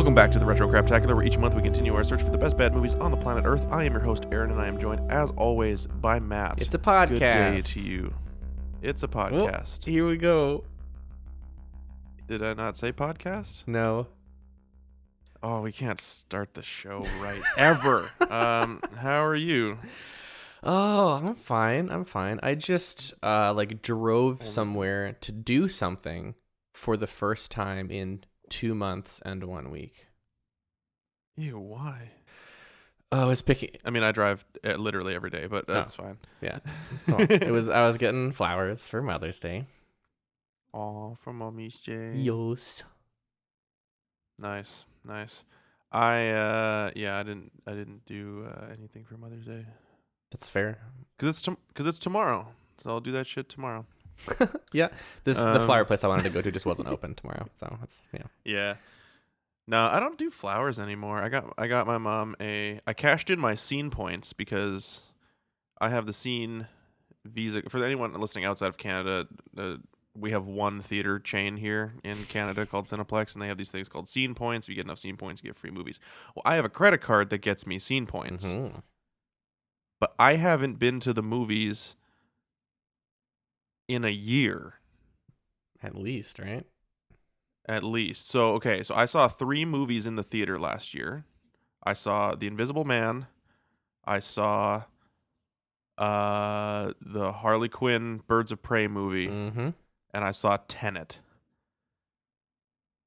Welcome back to the Retro Craptacular, where each month we continue our search for the best bad movies on the planet Earth. I am your host, Aaron, and I am joined, as always, by Matt. It's a podcast. Good day to you. It's a podcast. Here we go. Did I not say podcast? No. Oh, we can't start the show right ever. How are you? Oh, I'm fine. I just drove somewhere to do something for the first time in 2 months and 1 week. Ew, why? Oh, I was picking. I mean, I drive literally every day, but that's fine. Yeah. Well, I was getting flowers for Mother's Day. Aw, from Mommy's Day. Yes. Nice. I didn't do anything for Mother's Day. That's fair. Cause it's tomorrow, so I'll do that shit tomorrow. Yeah. The flower place I wanted to go to just wasn't open tomorrow, so it's Yeah. No, I don't do flowers anymore. I got my mom I cashed in my Scene points because I have the Scene Visa. For anyone listening outside of Canada, we have one theater chain here in Canada called Cineplex, and they have these things called Scene points. If you get enough Scene points, you get free movies. Well, I have a credit card that gets me Scene points, but I haven't been to the movies in a year. At least, right? At least. So I saw 3 movies in the theater last year. I saw The Invisible Man. I saw the Harley Quinn Birds of Prey movie. Mm-hmm. And I saw Tenet.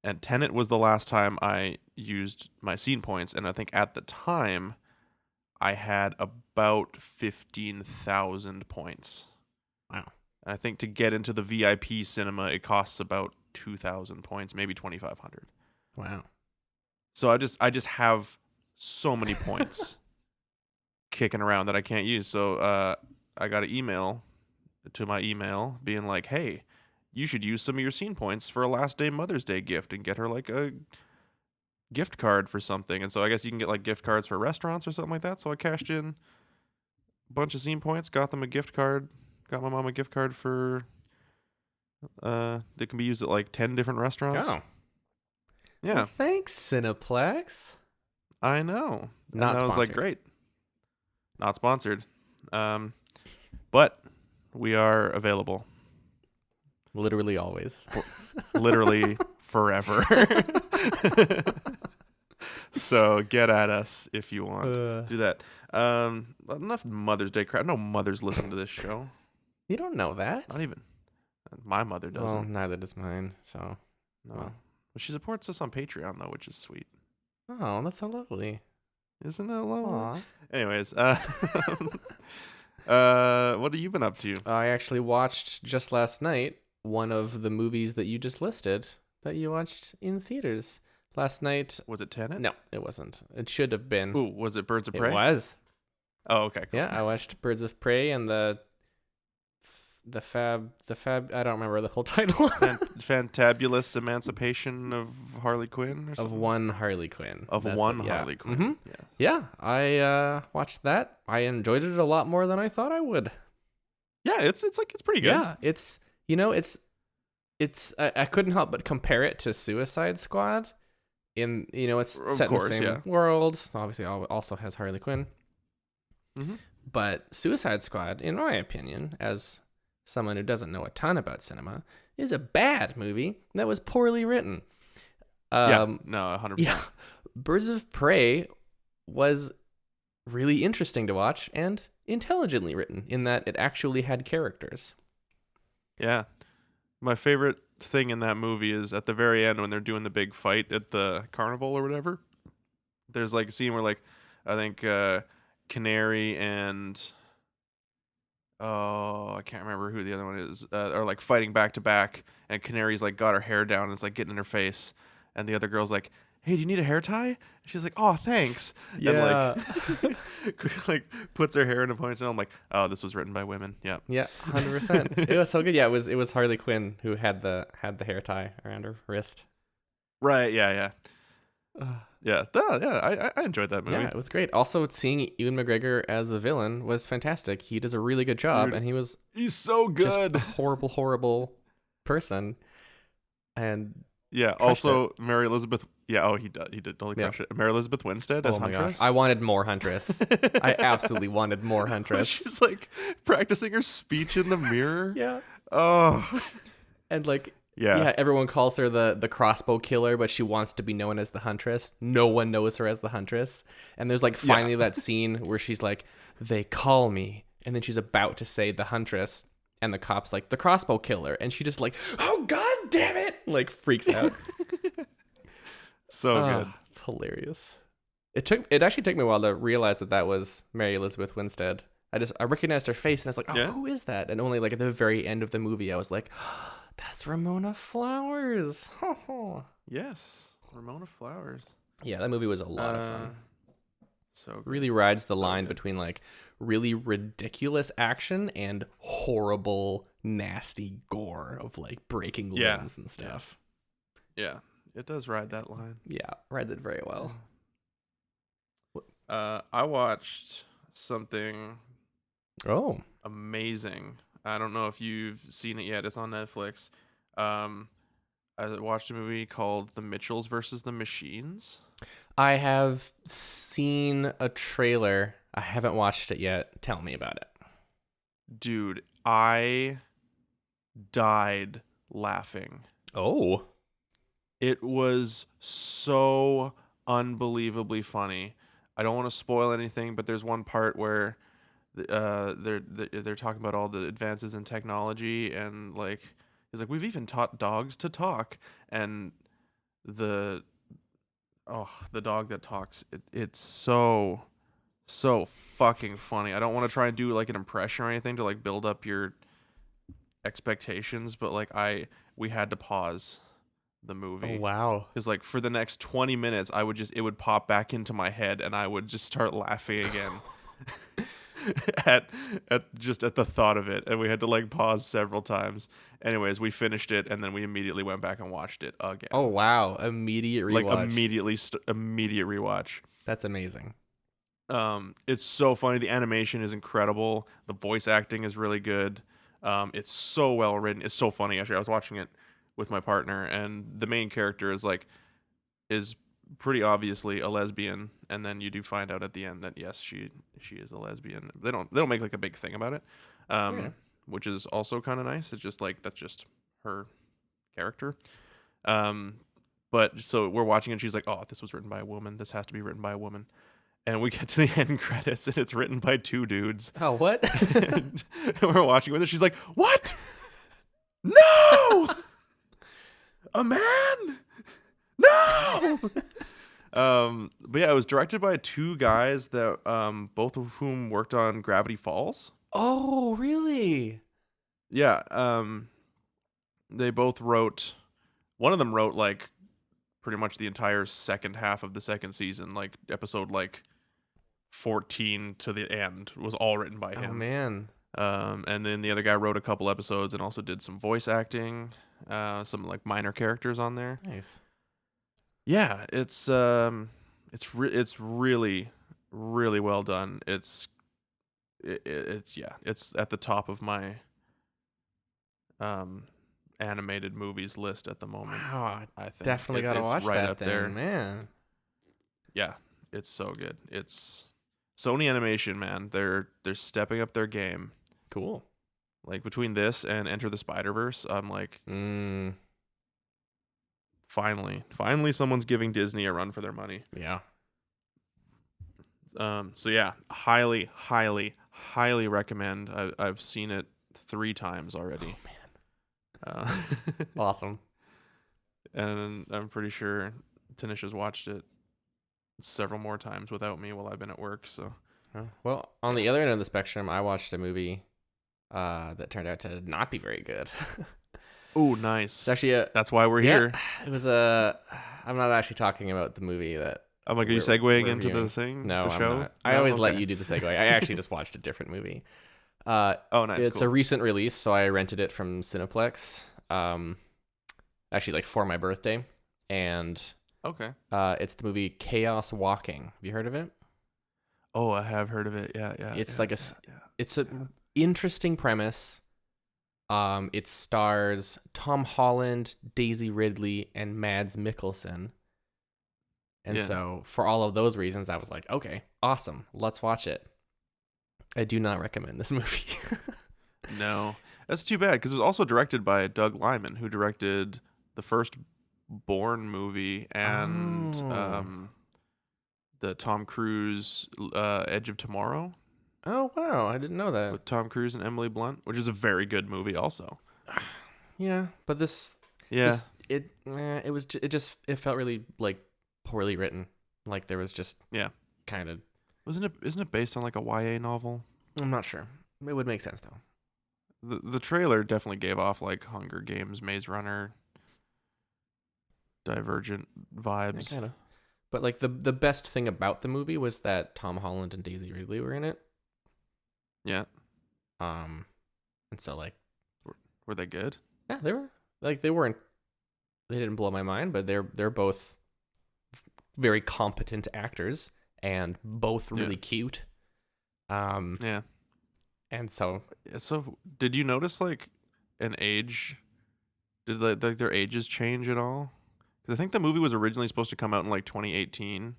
And Tenet was the last time I used my Scene points. And I think at the time, I had about 15,000 points. Wow. And I think to get into the VIP cinema, it costs about 2,000 points, maybe 2,500. Wow. So I just have so many points kicking around that I can't use. So I got an email to my email being like, hey, you should use some of your Scene points for a last day Mother's Day gift and get her like a gift card for something. And so I guess you can get like gift cards for restaurants or something like that. So I cashed in a bunch of Scene points, got them a gift card. Got my mom a gift card for that can be used at like 10 different restaurants. Oh. Yeah. Well, thanks, Cineplex. I know. Not and that was like sponsored. great. Not sponsored. But we are available. Literally always. Literally forever. So get at us if you want. Do that. Enough Mother's Day crap. No mothers listen to this show. You don't know that. Not even. My mother doesn't. Well, neither does mine. So. No. Well. Well, she supports us on Patreon though, which is sweet. Oh, that's so lovely. Isn't that lovely? Aw. Anyways, what have you been up to? I actually watched just last night one of the movies that you just listed that you watched in theaters last night. Was it Tenet? No, it wasn't. It should have been. Ooh, was it Birds of It Prey? was. Oh, okay. Cool. Yeah, I watched Birds of Prey and the Fab. I don't remember the whole title. Fantabulous Emancipation of Harley Quinn, or Of something? one Harley Quinn. Of That's one it, yeah. Harley Quinn. Mhm. Yeah. Yeah, I watched that. I enjoyed it a lot more than I thought I would. Yeah, it's pretty good. Yeah, it's I couldn't help but compare it to Suicide Squad. It's Of set course, in the same yeah. world. Obviously, also has Harley Quinn. Mhm. But Suicide Squad, in my opinion, as someone who doesn't know a ton about cinema, is a bad movie that was poorly written. Yeah. No, 100%. Yeah, Birds of Prey was really interesting to watch and intelligently written in that it actually had characters. Yeah. My favorite thing in that movie is at the very end when they're doing the big fight at the carnival or whatever. There's like a scene where like I think Canary and I can't remember who the other one is are like fighting back to back, and Canary's like got her hair down and it's like getting in her face, and the other girl's like, hey, do you need a hair tie? And she's like, oh, thanks. Yeah. And like puts her hair in a ponytail. I'm like, oh, this was written by women. Yeah. Yeah, 100%. It was so good. Yeah, it was Harley Quinn who had the hair tie around her wrist. Right. Yeah. Yeah. I enjoyed that movie. Yeah, it was great. Also, seeing Ewan McGregor as a villain was fantastic. He does a really good job, Dude, and he's so good. just a horrible person. And yeah. crushed Also, Mary Elizabeth Yeah. Oh, he did. He did totally Yeah. crush it. Mary Elizabeth Winstead as Oh my gosh. Huntress. I wanted more Huntress. I absolutely wanted more Huntress. She's like practicing her speech in the mirror. Yeah. Oh. And like, Yeah. yeah, everyone calls her the crossbow killer, but she wants to be known as the Huntress. No one knows her as the Huntress. And there's like finally that scene where she's like, they call me. And then she's about to say the Huntress. And the cop's like, the crossbow killer. And she just like, oh, God damn it. Like freaks out. So good. It's hilarious. It actually took me a while to realize that was Mary Elizabeth Winstead. I recognized her face and I was like, oh, Yeah? who is that? And only like at the very end of the movie, I was like, that's Ramona Flowers. Yes. Ramona Flowers. Yeah, that movie was a lot of fun. So good. Really rides the So line good. between like really ridiculous action and horrible, nasty gore of like breaking Yeah. limbs and stuff. Yeah. It does ride that line. Yeah, rides it very well. I watched something Oh, amazing. I don't know if you've seen it yet. It's on Netflix. I watched a movie called The Mitchells versus the Machines. I have seen a trailer. I haven't watched it yet. Tell me about it. Dude, I died laughing. Oh, It was so unbelievably funny. I don't want to spoil anything, but there's one part where they're talking about all the advances in technology, and like he's like, we've even taught dogs to talk, and the dog that talks, it's so fucking funny. I don't want to try and do like an impression or anything to like build up your expectations, but like we had to pause the movie. oh wow. Because like for the next 20 minutes, it would pop back into my head, and I would just start laughing again at the thought of it, and we had to like pause several times. Anyways, we finished it, and then we immediately went back and watched it again. Oh wow. Immediate rewatch. Like immediate rewatch. That's amazing. It's so funny. The animation is incredible. The voice acting is really good. It's so well written. It's so funny. Actually, I was watching it with my partner, and the main character is pretty obviously a lesbian, and then you do find out at the end that yes, she is a lesbian. They don't make like a big thing about it, which is also kind of nice. It's just like that's just her character. But so we're watching, and she's like, "Oh, this was written by a woman. This has to be written by a woman." And we get to the end credits, and it's written by two dudes. Oh, what? And we're watching with her. She's like, "What? No, a man? No." But yeah, it was directed by two guys that both of whom worked on Gravity Falls. Oh, really? Yeah, they both wrote. One of them wrote like pretty much the entire second half of the second season, like episode like 14 to the end was all written by him. Oh man. And then the other guy wrote a couple episodes and also did some voice acting, some like minor characters on there. Nice. Yeah, it's really really well done. It's at the top of my animated movies list at the moment. Wow. I think Definitely gotta it's watch right that up then, there. man. Yeah, it's so good. It's Sony Animation, man. They're stepping up their game. Cool. Like between this and Enter the Spider-Verse, I'm like, finally someone's giving Disney a run for their money. Yeah. So yeah, highly recommend. I've seen it 3 times already. Oh man. Awesome. And I'm pretty sure Tanisha's watched it several more times without me while I've been at work. So, well, on the other end of the spectrum, I watched a movie that turned out to not be very good. oh, nice. It's actually That's why we're here. It was I'm not actually talking about the movie that. I'm like, are you we're segueing into reviewing. the thing? No, the I'm show? not. I No? always let Okay. you do the segue. I actually just watched a different movie. Oh, nice. It's cool. a recent release, so I rented it from Cineplex. Actually, like for my birthday, and Okay. it's the movie Chaos Walking. Have you heard of it? Oh, I have heard of it. Yeah. It's yeah, like it's an interesting premise. It stars Tom Holland, Daisy Ridley, and Mads Mikkelsen. And Yeah. so for all of those reasons, I was like, okay, awesome, let's watch it. I do not recommend this movie. No, that's too bad because it was also directed by Doug Liman, who directed the first Bourne movie and Oh. the Tom Cruise Edge of Tomorrow Oh wow, I didn't know that. with Tom Cruise and Emily Blunt, which is a very good movie also. Yeah, but this Yeah, this it was it just it felt really like poorly written. Like there was just yeah. kind of Isn't it based on like a YA novel? I'm not sure. It would make sense though. The trailer definitely gave off like Hunger Games, Maze Runner, Divergent Yeah, vibes. kind of. But like the best thing about the movie was that Tom Holland and Daisy Ridley were in it. Yeah, Um, and so like were they good? yeah, they didn't blow my mind, but they're both very competent actors and both really cute. Yeah. And so So, did you notice like an age? Did like their ages change at all? Because I think the movie was originally supposed to come out in like 2018.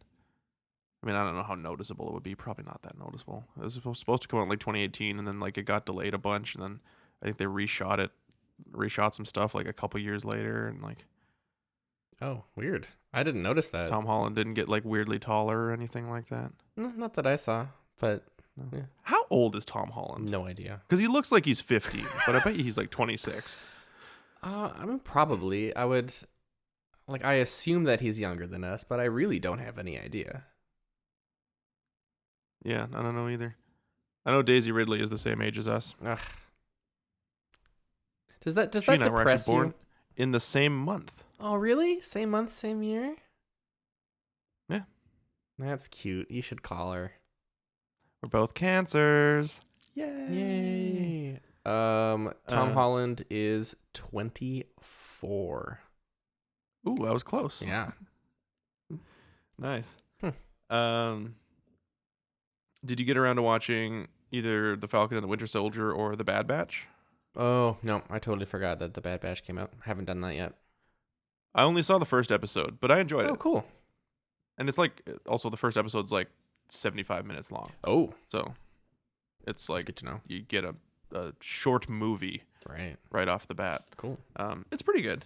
I mean, I don't know how noticeable it would be. Probably not that noticeable. It was supposed to come out in like 2018, and then like it got delayed a bunch, and then I think they reshot some stuff like a couple years later, and like oh, weird. I didn't notice that. Tom Holland didn't get like weirdly taller or anything like that. No, not that I saw, but No. yeah. How old is Tom Holland? No idea. Because he looks like he's 50, but I bet you he's like 26. I mean, probably. I assume that he's younger than us, but I really don't have any idea. Yeah, I don't know either. I know Daisy Ridley is the same age as us. Ugh. Does that She and I were depress actually born you? in the same month. Oh, really? Same month, same year? Yeah. That's cute. You should call her. We're both cancers. Yay. Yay. Tom Uh, Holland is 24. Ooh, I was close. Yeah. Nice. Hmm. Did you get around to watching either The Falcon and the Winter Soldier or The Bad Batch? Oh, no, I totally forgot that The Bad Batch came out. Haven't done that yet. I only saw the first episode, but I enjoyed Oh, it. cool. And it's like, also the first episode's like 75 minutes long. Oh, So it's that's like good to know. you get a short movie Right. right off the bat. Cool. It's pretty good.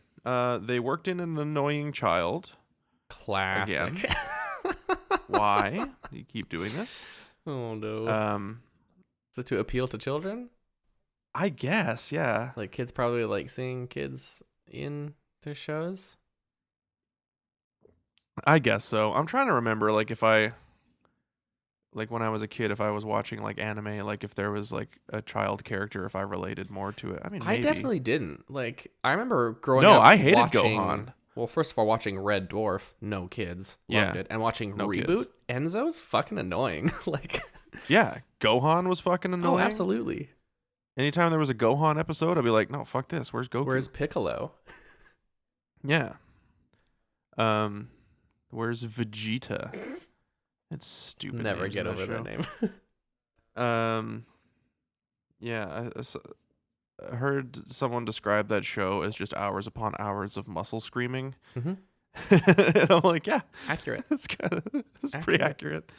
They worked in an annoying child. Classic. Why? You keep doing this? Oh, no. Is it to appeal to children? I guess, yeah. Like, kids probably like seeing kids in their shows? I guess so. I'm trying to remember, like, if I, like, when I was a kid, if I was watching, like, anime, like, if there was, like, a child character, if I related more to it. I mean, maybe. I definitely didn't. Like, I remember growing No, up. I hated watching, Gohan. Well, first of all, watching Red Dwarf, no kids, loved Yeah, it, and watching no Reboot, kids. Enzo's fucking annoying. Like, Yeah, Gohan was fucking annoying. oh, absolutely. Anytime there was a Gohan episode, I'd be like, no, fuck this. Where's Goku? Where's Piccolo? Yeah. Where's Vegeta? It's stupid. Never names get in over show. that name. Yeah, I heard someone describe that show as just hours upon hours of muscle screaming. Mm-hmm. And I'm like, yeah, Accurate. that's pretty accurate.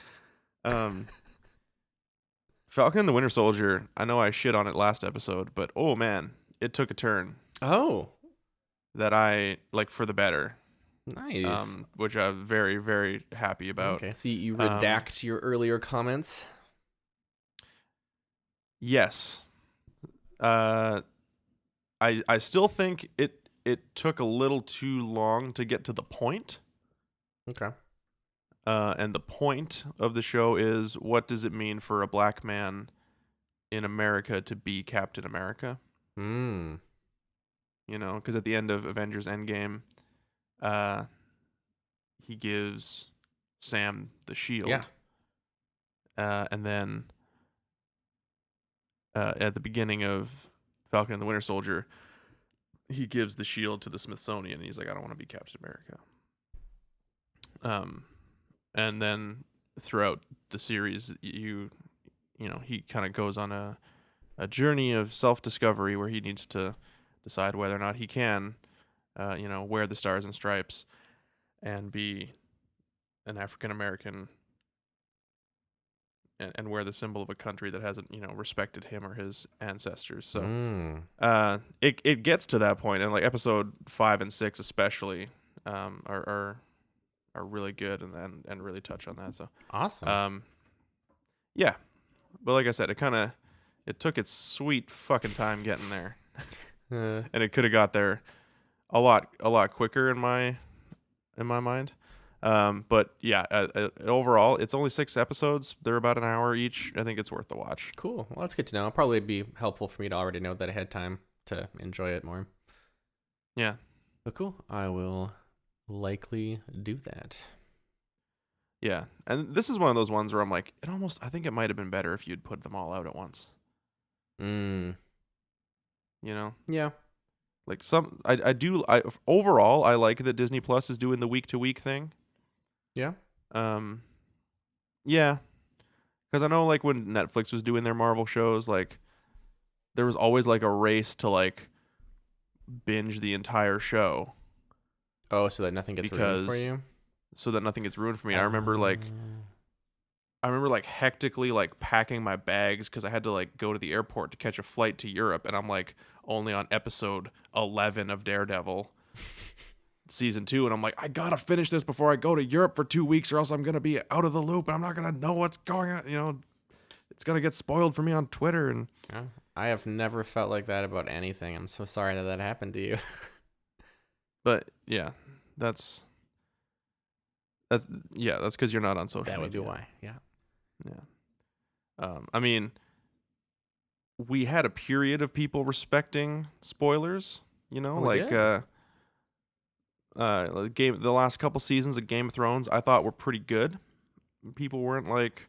Falcon and the Winter Soldier, I know I shit on it last episode, but oh man, it took a turn Oh, that I like for the better. nice. Which I'm very, very happy about. Okay, so you redact your earlier comments. Yes. I still think it took a little too long to get to the point. Okay. And the point of the show is, what does it mean for a black man in America to be Captain America? Hmm. You know, because at the end of Avengers Endgame, he gives Sam the shield. Yeah. And then at the beginning of Falcon and the Winter Soldier, he gives the shield to the Smithsonian, and he's like, I don't want to be Captain America. And then throughout the series, you know, he kind of goes on a journey of self-discovery where he needs to decide whether or not he can, wear the stars and stripes and be an African American and wear the symbol of a country that hasn't, respected him or his ancestors. So it gets to that point, and like episode 5 and 6 especially are really good and really touch on that. So Awesome. yeah, but like I said, it took its sweet fucking time getting there, and it could have got there a lot quicker in my mind. But yeah, overall, it's only 6 episodes. They're about an hour each. I think it's worth the watch. Cool. Well, that's good to know. It'll probably be helpful for me to already know that I had time to enjoy it more. Yeah. But cool. I will likely do that. Yeah. And this is one of those ones where I'm like, I think it might have been better if you'd put them all out at once. You know? Yeah. Like overall, I like that Disney Plus is doing the week-to-week thing. Yeah. Yeah. Because I know, like, when Netflix was doing their Marvel shows, like, there was always, like, a race to, like, binge the entire show. Oh, so that nothing gets ruined for you? So that nothing gets ruined for me. I remember, like, hectically, like, packing my bags because I had to, like, go to the airport to catch a flight to Europe, and I'm, like, only on episode 11 of Daredevil season 2, and I'm like, I gotta finish this before I go to Europe for 2 weeks, or else I'm gonna be out of the loop, and I'm not gonna know what's going on. It's gonna get spoiled for me on Twitter. And yeah, I have never felt like that about anything. I'm so sorry that happened to you. But yeah, that's because you're not on social that would media. be why. Yeah. I mean, we had a period of people respecting spoilers. The last couple seasons of Game of Thrones, I thought were pretty good. People weren't like,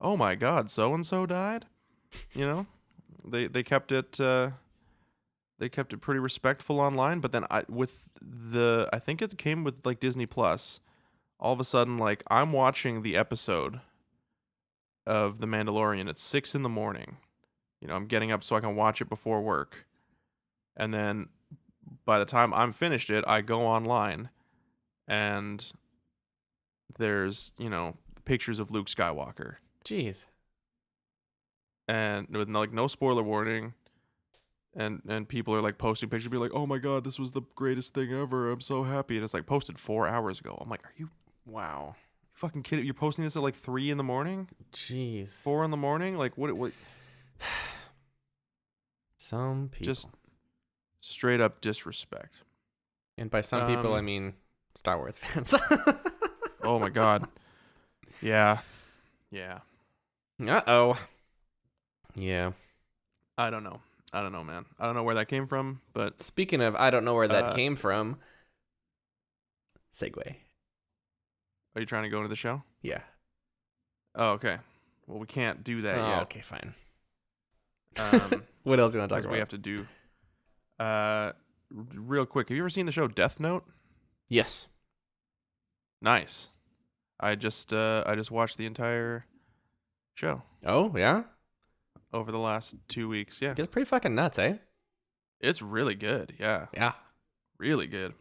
"Oh my God, so and so died." They kept it. They kept it pretty respectful online. But then I think it came with like Disney Plus. All of a sudden, like, I'm watching the episode of The Mandalorian at 6 a.m. I'm getting up so I can watch it before work, and then by the time I'm finished it, I go online, and there's, pictures of Luke Skywalker. Jeez. And with no spoiler warning, and people are like posting pictures, be like, "Oh my God, this was the greatest thing ever. I'm so happy." And it's like posted 4 hours ago. I'm like, are you Wow. fucking kidding? You're posting this at like 3 a.m? Jeez. 4 a.m? Like what? Some people. Just straight up disrespect. And by some people, I mean Star Wars fans. Oh my God. Yeah. Uh-oh. Yeah. I don't know, man. I don't know where that came from, but Speaking of, I don't know where that came from. Segue. Are you trying to go into the show? Yeah. Oh, okay. Well, we can't do that yet. Okay, fine. Um, What else do you want to talk because about? we have to do. Real quick, have you ever seen the show Death Note? Yes. Nice. I just watched the entire show Oh, yeah? over the last 2 weeks. Yeah, It's pretty fucking nuts, eh? it's really good. Yeah, Yeah. really good.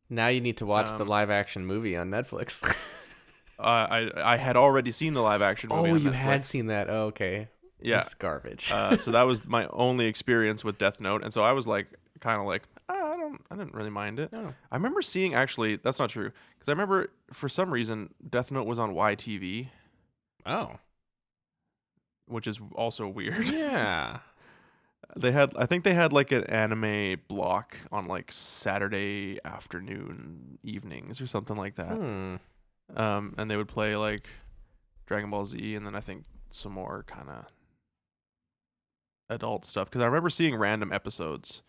Now you need to watch the live action movie on Netflix. I had already seen the live action movie. Oh, on you Netflix. had seen that. Oh, okay. Yeah. It's garbage. So that was my only experience with Death Note, and so I was like, kind of like, I didn't really mind it. No. I remember seeing, actually, that's not true, because I remember for some reason Death Note was on YTV, Oh. which is also weird. Yeah. I think they had like an anime block on like Saturday afternoon evenings or something like that. And they would play like Dragon Ball Z, and then I think some more kind of adult stuff, because I remember seeing random episodes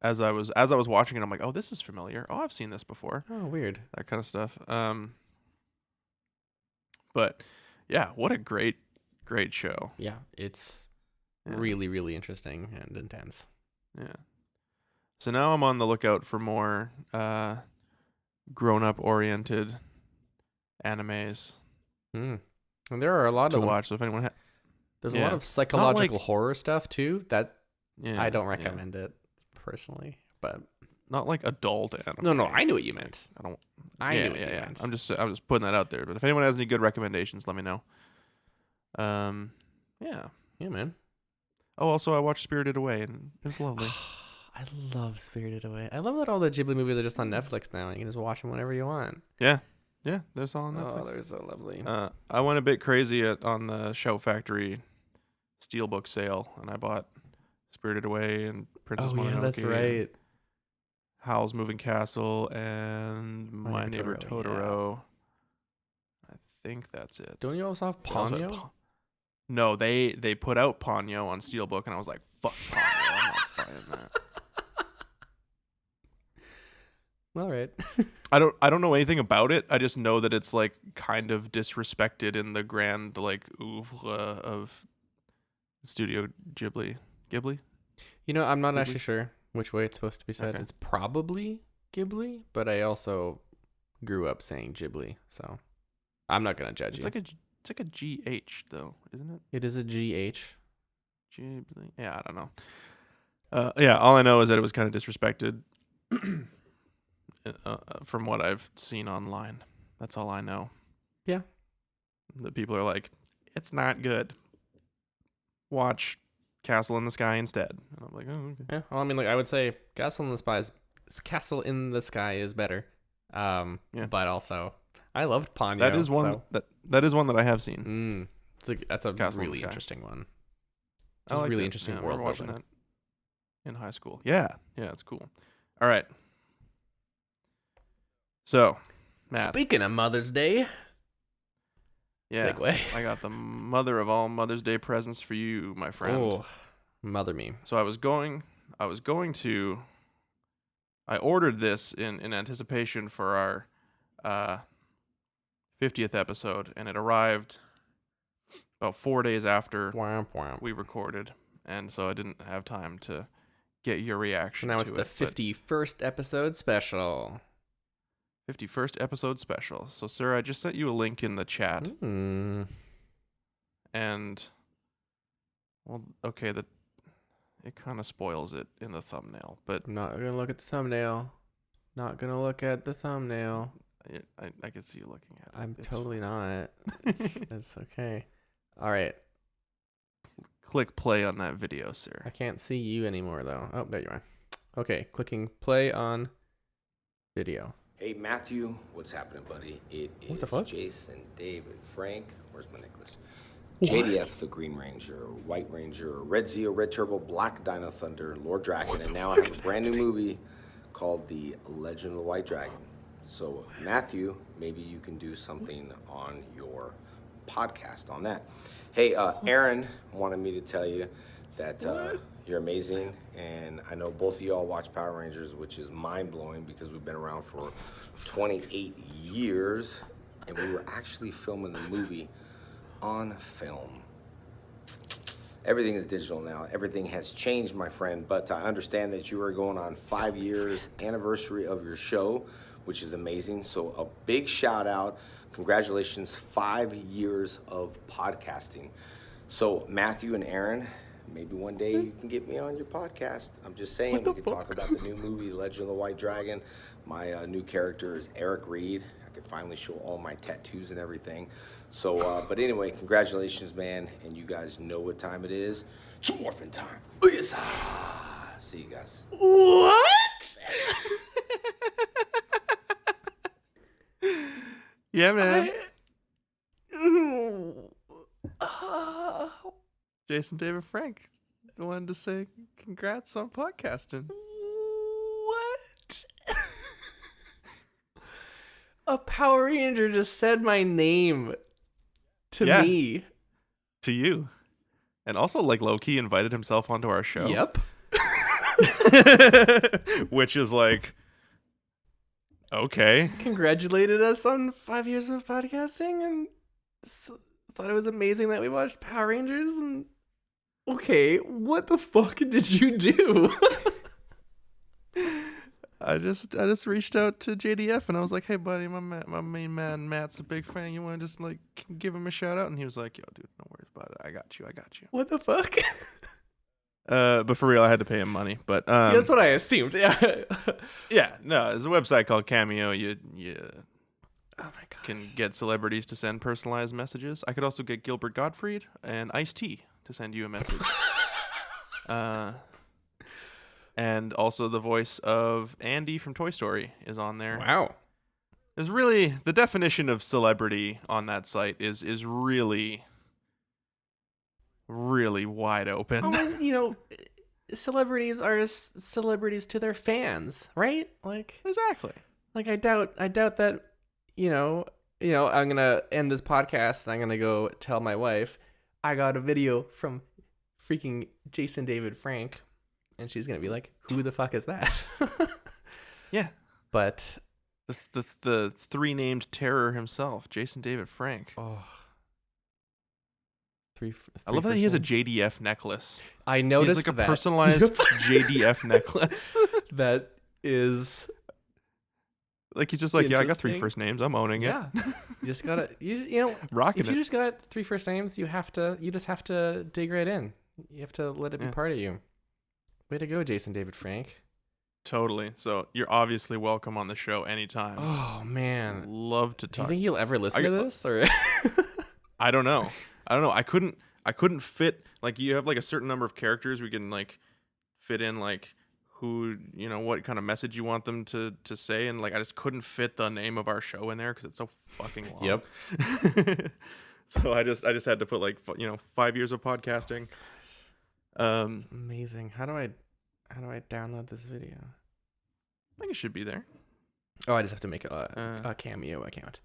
as I was watching it. I'm like, oh, this is familiar. Oh, I've seen this before. Oh, weird. That kind of stuff. But yeah, what a great show. Yeah, it's Yeah. really, really interesting and intense. Yeah. So now I'm on the lookout for more grown-up oriented animes And there are a lot to of them. watch. So if anyone There's a lot of psychological horror stuff too that yeah, I don't recommend it personally. But not like adult anime. no, I knew what you meant. I yeah, knew what yeah, you yeah. meant. I'm just putting that out there. But if anyone has any good recommendations, let me know. Yeah. Yeah, man. Oh, also I watched Spirited Away and it was lovely. I love Spirited Away. I love that all the Ghibli movies are just on Netflix now. You can just watch them whenever you want. Yeah, yeah. There's all on Oh, Netflix. they're so lovely. I went a bit crazy on the Show Factory Steelbook sale, and I bought Spirited Away and Princess Mononoke. Yeah, that's and right. Howl's Moving Castle and My Neighbor Totoro. I think that's it. Don't you also have They also had Ponyo? No, they put out Ponyo on Steelbook, and I was like, fuck Ponyo, I'm not buying that. All right. I don't know anything about it. I just know that it's like kind of disrespected in the grand like oeuvre of Studio Ghibli. Ghibli? You know, I'm not Ghibli? actually sure which way it's supposed to be said. Okay. It's probably Ghibli, but I also grew up saying Ghibli, so I'm not gonna judge It's you. like a GH though, isn't it? It is a GH. Ghibli. Yeah, I don't know. Yeah, all I know is that it was kind of disrespected from what I've seen online. That's all I know. Yeah. The people are like, it's not good. Watch Castle in the Sky instead. And I'm like, oh, okay. Yeah. Well, I mean, like I would say, Castle in the Sky is better. Yeah. But also, I loved Ponyo. That is one that is one that I have seen. That's a Castle in the really Sky. interesting one. I Just liked really it. interesting Yeah, I world remember watching building. that in high school. Yeah, it's cool. All right. So, Matt. Speaking of Mother's Day, Yeah, segue. I got the mother of all Mother's Day presents for you, my friend. Oh, mother me. So I ordered this in anticipation for our 50th episode, and it arrived about 4 days after Womp womp. we recorded, and so I didn't have time to get your reaction. Now it's the to it, but 51st episode special. 51st episode special. So, sir, I just sent you a link in the chat, and well, okay, it kind of spoils it in the thumbnail, but I'm not gonna look at the thumbnail. Not gonna look at the thumbnail. I could see you looking at it. I'm It's totally not. fine. It's okay. All right. Click play on that video, sir. I can't see you anymore though. Oh, there you are. Okay, clicking play on video. Hey Matthew, what's happening, buddy? It What is the fuck? Jason, David, Frank. Where's my necklace? JDF, the Green Ranger, White Ranger, Red Zeo, Red Turbo, Black Dino Thunder, Lord Dragon, and now I have a brand new movie called The Legend of the White Dragon. So Matthew, maybe you can do something on your podcast on that. Hey, Aaron wanted me to tell you that you're amazing, and I know both of y'all watch Power Rangers, which is mind-blowing because we've been around for 28 years, and we were actually filming the movie on film. Everything is digital now. Everything has changed, my friend, but I understand that you are going on 5 years anniversary of your show, which is amazing. So a big shout out. Congratulations, 5 years of podcasting. So Matthew and Aaron, maybe one day you can get me on your podcast. I'm just saying, we could talk about the new movie, Legend of the White Dragon. My new character is Eric Reed. I could finally show all my tattoos and everything. So, but anyway, congratulations, man. And you guys know what time it is. It's morphin' time. See you guys. What? Yeah, man. Jason David Frank wanted to say congrats on podcasting. What? A Power Ranger just said my name to Yeah. me. To you. And also, like, low-key invited himself onto our show. Yep. Which is like, okay. Congratulated us on 5 years of podcasting and thought it was amazing that we watched Power Rangers. And okay, what the fuck did you do? I just reached out to JDF and I was like, hey buddy, my main man Matt's a big fan. You want to just like give him a shout out? And he was like, yo dude, no worries about it. I got you. What the fuck? But for real, I had to pay him money. But Yeah, that's what I assumed. Yeah. yeah, no, there's a website called Cameo. You Oh my god. can get celebrities to send personalized messages. I could also get Gilbert Gottfried and Ice-T to send you a message. And also the voice of Andy from Toy Story is on there. Wow. There's really the definition of celebrity on that site is really wide open. Oh, well, you know, celebrities are celebrities to their fans, right? Like Exactly. I doubt that, you know, I'm gonna end this podcast and I'm gonna go tell my wife I got a video from freaking Jason David Frank, and she's gonna be like, "Who the fuck is that?" Yeah. But The three-named terror himself, Jason David Frank. oh, I love that he has a JDF necklace. I He noticed has like a that. personalized JDF necklace. That is Like he's just like, yeah, I got three Interesting. first names. I'm owning it. yeah. You just gotta you know Rocking if you it. just got three first names, you just have to dig right in. You have to let it be Yeah. part of you. Way to go, Jason David Frank. Totally. So you're obviously welcome on the show anytime. Oh man. Love to Do you talk. think he'll ever listen I- to this or I don't know. I couldn't fit, like, you have like a certain number of characters we can like fit in, like who, you know, what kind of message you want them to say, and like I just couldn't fit the name of our show in there because it's so fucking long. Yep. So I just had to put like 5 years of podcasting. Amazing. How do I download this video? I think it should be there. Oh, I just have to make a Cameo account.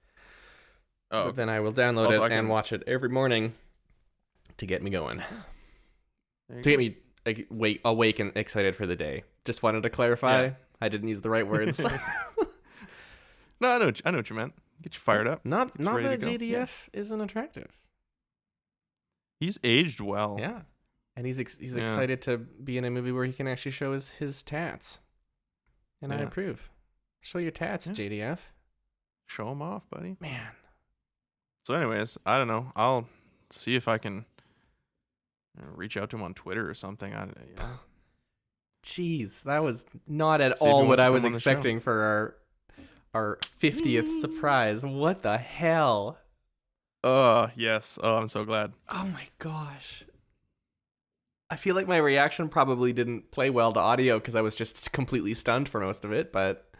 Oh, But then I will download Also, it I can- and watch it every morning to get me going. there you To go. get me awake and excited for the day. Just wanted to clarify. Yeah. I didn't use the right words. No, I know what you meant. Get you fired up. Not ready that to go. JDF isn't attractive. He's aged well. Yeah. And he's Yeah. excited to be in a movie where he can actually show his tats. And I Yeah. approve. Show your tats, Yeah. JDF. Show him off, buddy. Man. So, anyways, I don't know. I'll see if I can reach out to him on Twitter or something. Jeez, that was not at See if he all wants what to I come was on the show. expecting for our 50th surprise. What the hell? Yes. Oh, I'm so glad. Oh my gosh. I feel like my reaction probably didn't play well to audio because I was just completely stunned for most of it, but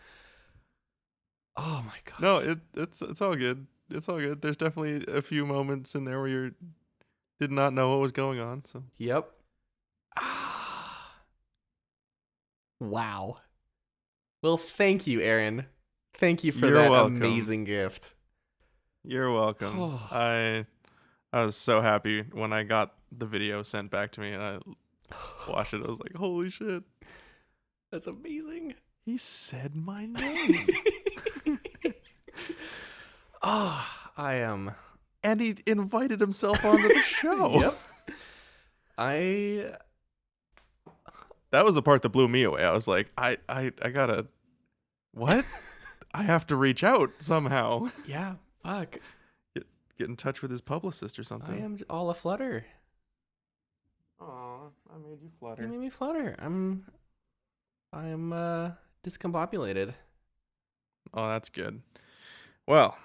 oh my god. No, it's all good. It's all good. There's definitely a few moments in there where you did not know what was going on. So Yep. Wow. Well, thank you, Aaron. Thank you for You're that welcome. amazing gift. you're welcome. Oh. I was so happy when I got the video sent back to me and I watched it. I was like, holy shit. That's amazing. He said my name. Oh, I am. And he invited himself onto the show. Yep. I That was the part that blew me away. I was like, I gotta, what? I have to reach out somehow. yeah, fuck. Get in touch with his publicist or I something. am all aflutter. Aw, I made you You flutter. made me flutter. I'm discombobulated. Oh, that's good. Well,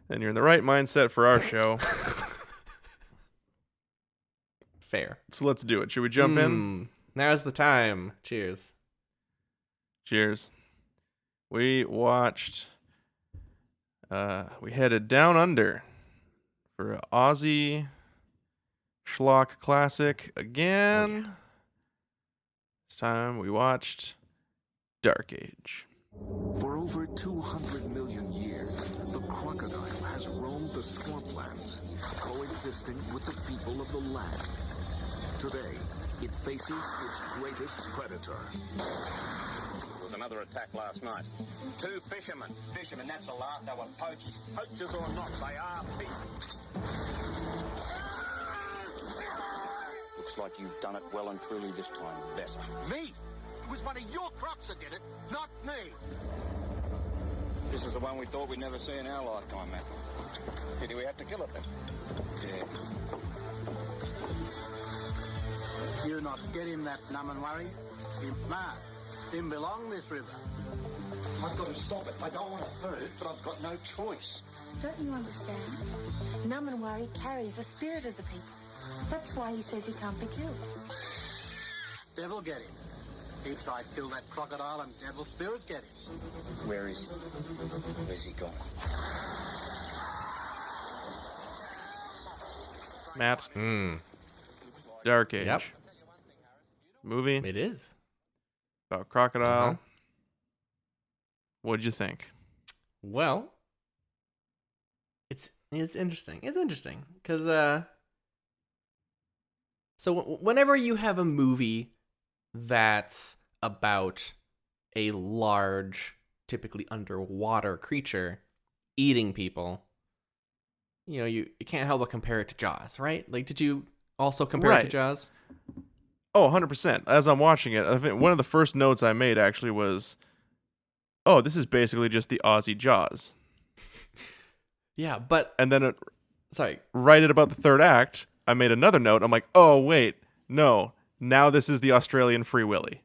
then you're in the right mindset for our show. Fair. So let's do it. Should we jump in? Now's the time. Cheers. Cheers. We watched, we headed down under for an Aussie schlock classic again. This time we watched Dark Age. For over 200 million years, the crocodile has roamed the swamplands, coexisting with the people of the land. Today, it faces its greatest predator. There was another attack last night. 2 fishermen. Fishermen, that's a lot. They were poachers. Poachers or not, they are people. Looks like you've done it well and truly this time, Besser. Me? It was one of your crocs that did it, not me. This is the one we thought we'd never see in our lifetime, man. Pity we had to kill it then. Yeah. Fear not get him that Namanwari. Him smart. Him belong this river. I've got to stop it. I don't want to hurt it, but I've got no choice. Don't you understand? Namanwari carries the spirit of the people. That's why he says he can't be killed. Devil get him. He tried to kill that crocodile and devil spirit get him. Where is he? Where's he gone? Matt, Hmm. Dark Age. Yep. Movie It is. about crocodile. Uh-huh. What'd you think? Well, it's interesting. It's interesting because whenever you have a movie that's about a large, typically underwater creature eating people, you can't help but compare it to Jaws, right? Like, did you also compare it to Right. Jaws? Oh, 100%. As I'm watching it, I think one of the first notes I made actually was, oh, this is basically just the Aussie Jaws. Yeah, but And then sorry. right at about the third act, I made another note. I'm like, oh, wait, no. Now this is the Australian Free Willy.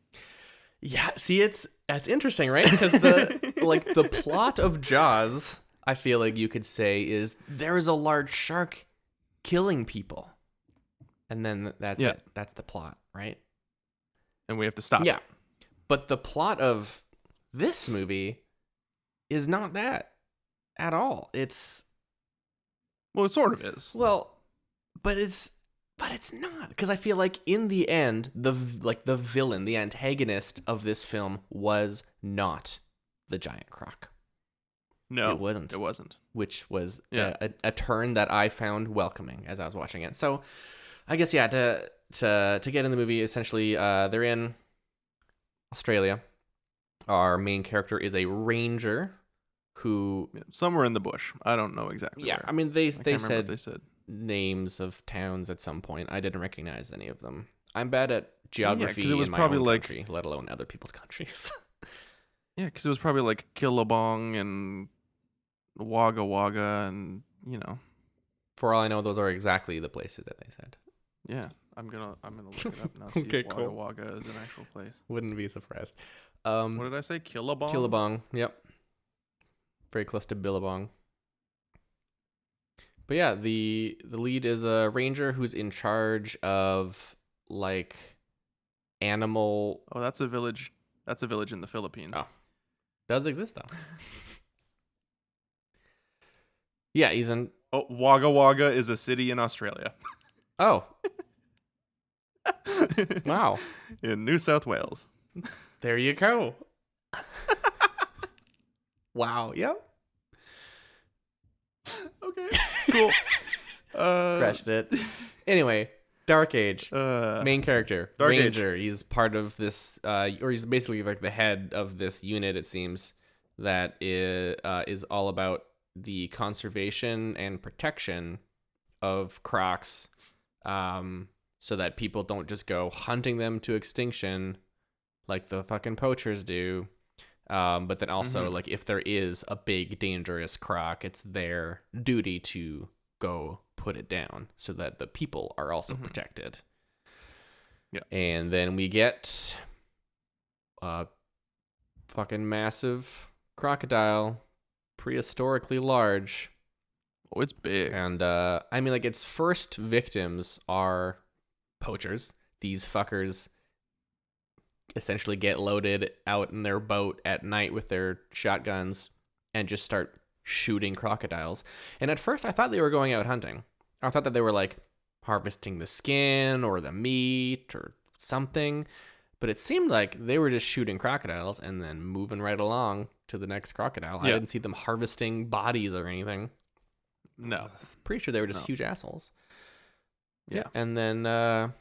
Yeah, see, that's interesting, right? Because the plot of Jaws, I feel like you could say, is there is a large shark killing people, and then that's Yeah. it. That's the plot, right? And we have to stop. Yeah, but the plot of this movie is not that at all. It's Well, it sort of is. but it's not, because I feel like in the end, the villain, the antagonist of this film was not the giant croc. No, It wasn't. It wasn't. Which was Yeah. a turn that I found welcoming as I was watching it. So, I guess to get in the movie, essentially, they're in Australia. Our main character is a ranger who, Yeah, somewhere in the bush. I don't know exactly. yeah, where. I mean they I can't remember said what they said. names of towns at some point. I didn't recognize any of them. I'm bad at geography 'cause it was in my probably own like- country, let alone other people's countries. Yeah, because it was probably like Killabong and Wagga Wagga and, For all I know, those are exactly the places that they said. yeah. I'm gonna look it up now. See Okay, if Wagga cool. Wagga is an actual place. Wouldn't be surprised. What did I say? Killabong? Killabong, yep. Very close to Billabong. But yeah, the lead is a ranger who's in charge of like animal. Oh, that's a village. That's a village in the Philippines. Oh. Does exist though. Yeah, he's in. Oh, Wagga Wagga is a city in Australia. Oh, wow. In New South Wales. There you go. Wow. Yep. Okay, cool. Crashed it. Anyway, Dark Age. Uh, Main character, Dark Age. Ranger. He's part of this, or he's basically like the head of this unit. It seems that is all about the conservation and protection of crocs, so that people don't just go hunting them to extinction like the fucking poachers do. But then also, like, if there is a big dangerous croc, it's their duty to go put it down so that the people are also protected. Yeah. And then we get a fucking massive crocodile, prehistorically large. Oh, it's big. And I mean, like, its first victims are poachers. These fuckers essentially get loaded out in their boat at night with their shotguns and just start shooting crocodiles. And at first I thought they were going out hunting. I thought that they were like harvesting the skin or the meat or something, but it seemed like they were just shooting crocodiles and then moving right along to the next crocodile. I Yeah. didn't see them harvesting bodies or anything. No. Pretty sure they were just No. huge assholes. Yeah. And then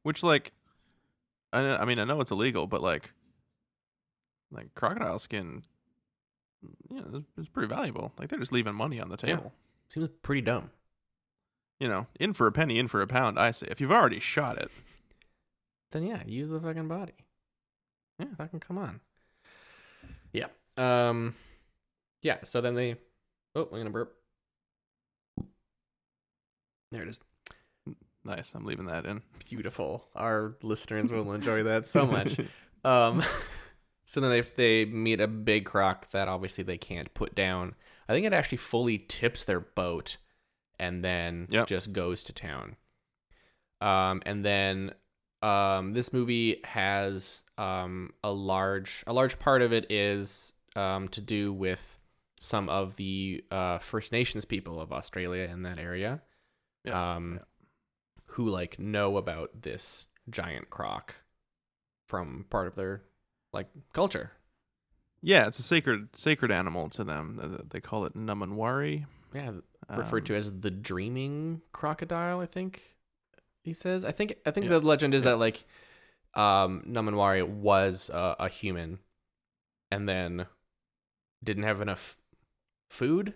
Which, like, I mean, I know it's illegal, but like crocodile skin, it's pretty valuable. Like, they're just leaving money on the Yeah. table. seems pretty dumb. In for a penny, in for a pound, I say. If you've already shot it. Then yeah, use the fucking body. Yeah. Fucking come on. Yeah. Yeah, so then they I'm gonna burp. There it is. Nice. I'm leaving that in. Beautiful. Our listeners will enjoy that so much. Um, so then they meet a big croc that obviously they can't put down. I think it actually fully tips their boat and then just goes to town. And then this movie has a large part of it is to do with some of the First Nations people of Australia in that area. Who like know about this giant croc from part of their like culture. Yeah, it's a sacred animal to them. They call it Namanwari. Yeah, referred to as the dreaming crocodile, I think he says. I think the legend is that like Namanwari was a human and then didn't have enough food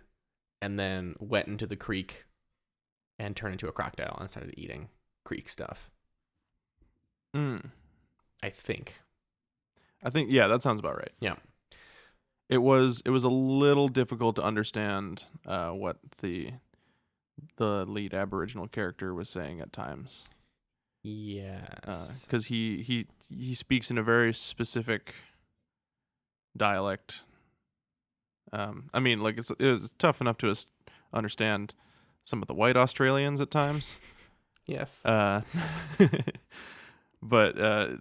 and then went into the creek and turned into a crocodile and started eating creek stuff. I think, yeah, that sounds about right. Yeah. It was a little difficult to understand what the lead Aboriginal character was saying at times. Yes. Because he speaks in a very specific dialect. I mean, like it was tough enough to understand some of the white Australians at times. Yes. But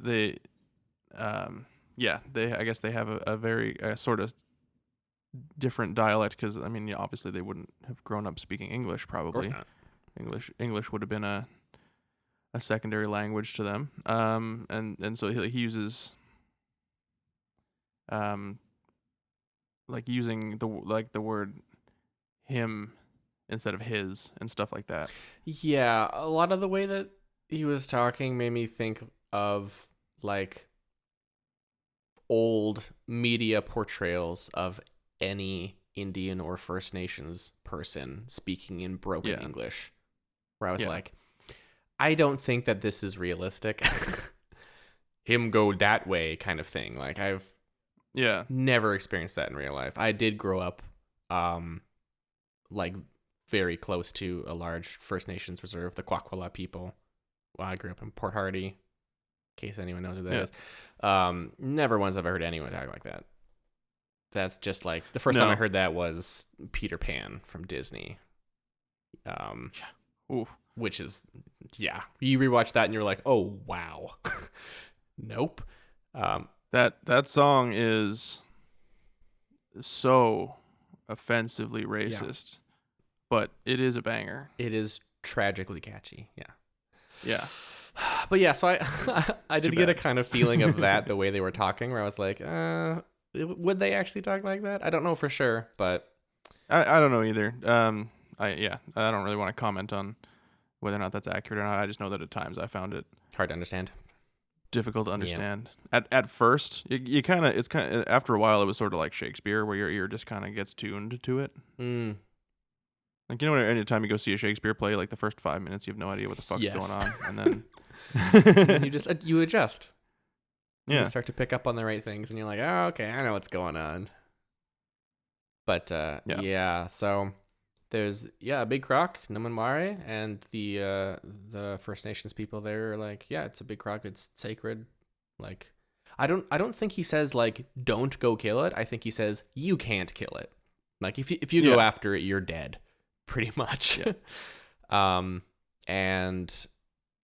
they I guess they have a very sort of different dialect because I mean, obviously they wouldn't have grown up speaking English probably. Of course not. English would have been a secondary language to them. And so he uses like using the word him instead of his and stuff like that. Yeah, a lot of the way that he was talking made me think of like old media portrayals of any Indian or First Nations person speaking in broken English, where I was like, I don't think that this is realistic. Him go that way kind of thing. Like I've never experienced that in real life. I did grow up like very close to a large First Nations reserve, the Kwakwala people. Well, I grew up in Port Hardy, in case anyone knows who that is. Never once have I heard anyone talk like that. That's just like, the first time I heard that was Peter Pan from Disney. Which is, you rewatch that and you're like, oh, wow. Nope. That song is so offensively racist, but it is a banger. It is tragically catchy. Yeah. But yeah, so I did get a kind of feeling of that the way they were talking, where I was like, would they actually talk like that? I don't know for sure, but I don't know either. I don't really want to comment on whether or not that's accurate or not. I just know that at times I found it hard to understand, difficult to understand. At first, you kind of after a while it was sort of like Shakespeare, where your ear just kind of gets tuned to it. Like, you know, anytime you go see a Shakespeare play, like the first 5 minutes, you have no idea what the fuck's going on, and then and you adjust. Yeah, you start to pick up on the right things, and you're like, oh, okay, I know what's going on. But so there's a big croc, Namanwari, and the First Nations people there are like, yeah, it's a big croc, it's sacred. Like, I don't think he says like don't go kill it. I think he says you can't kill it. Like if you go after it, you're dead, pretty much. And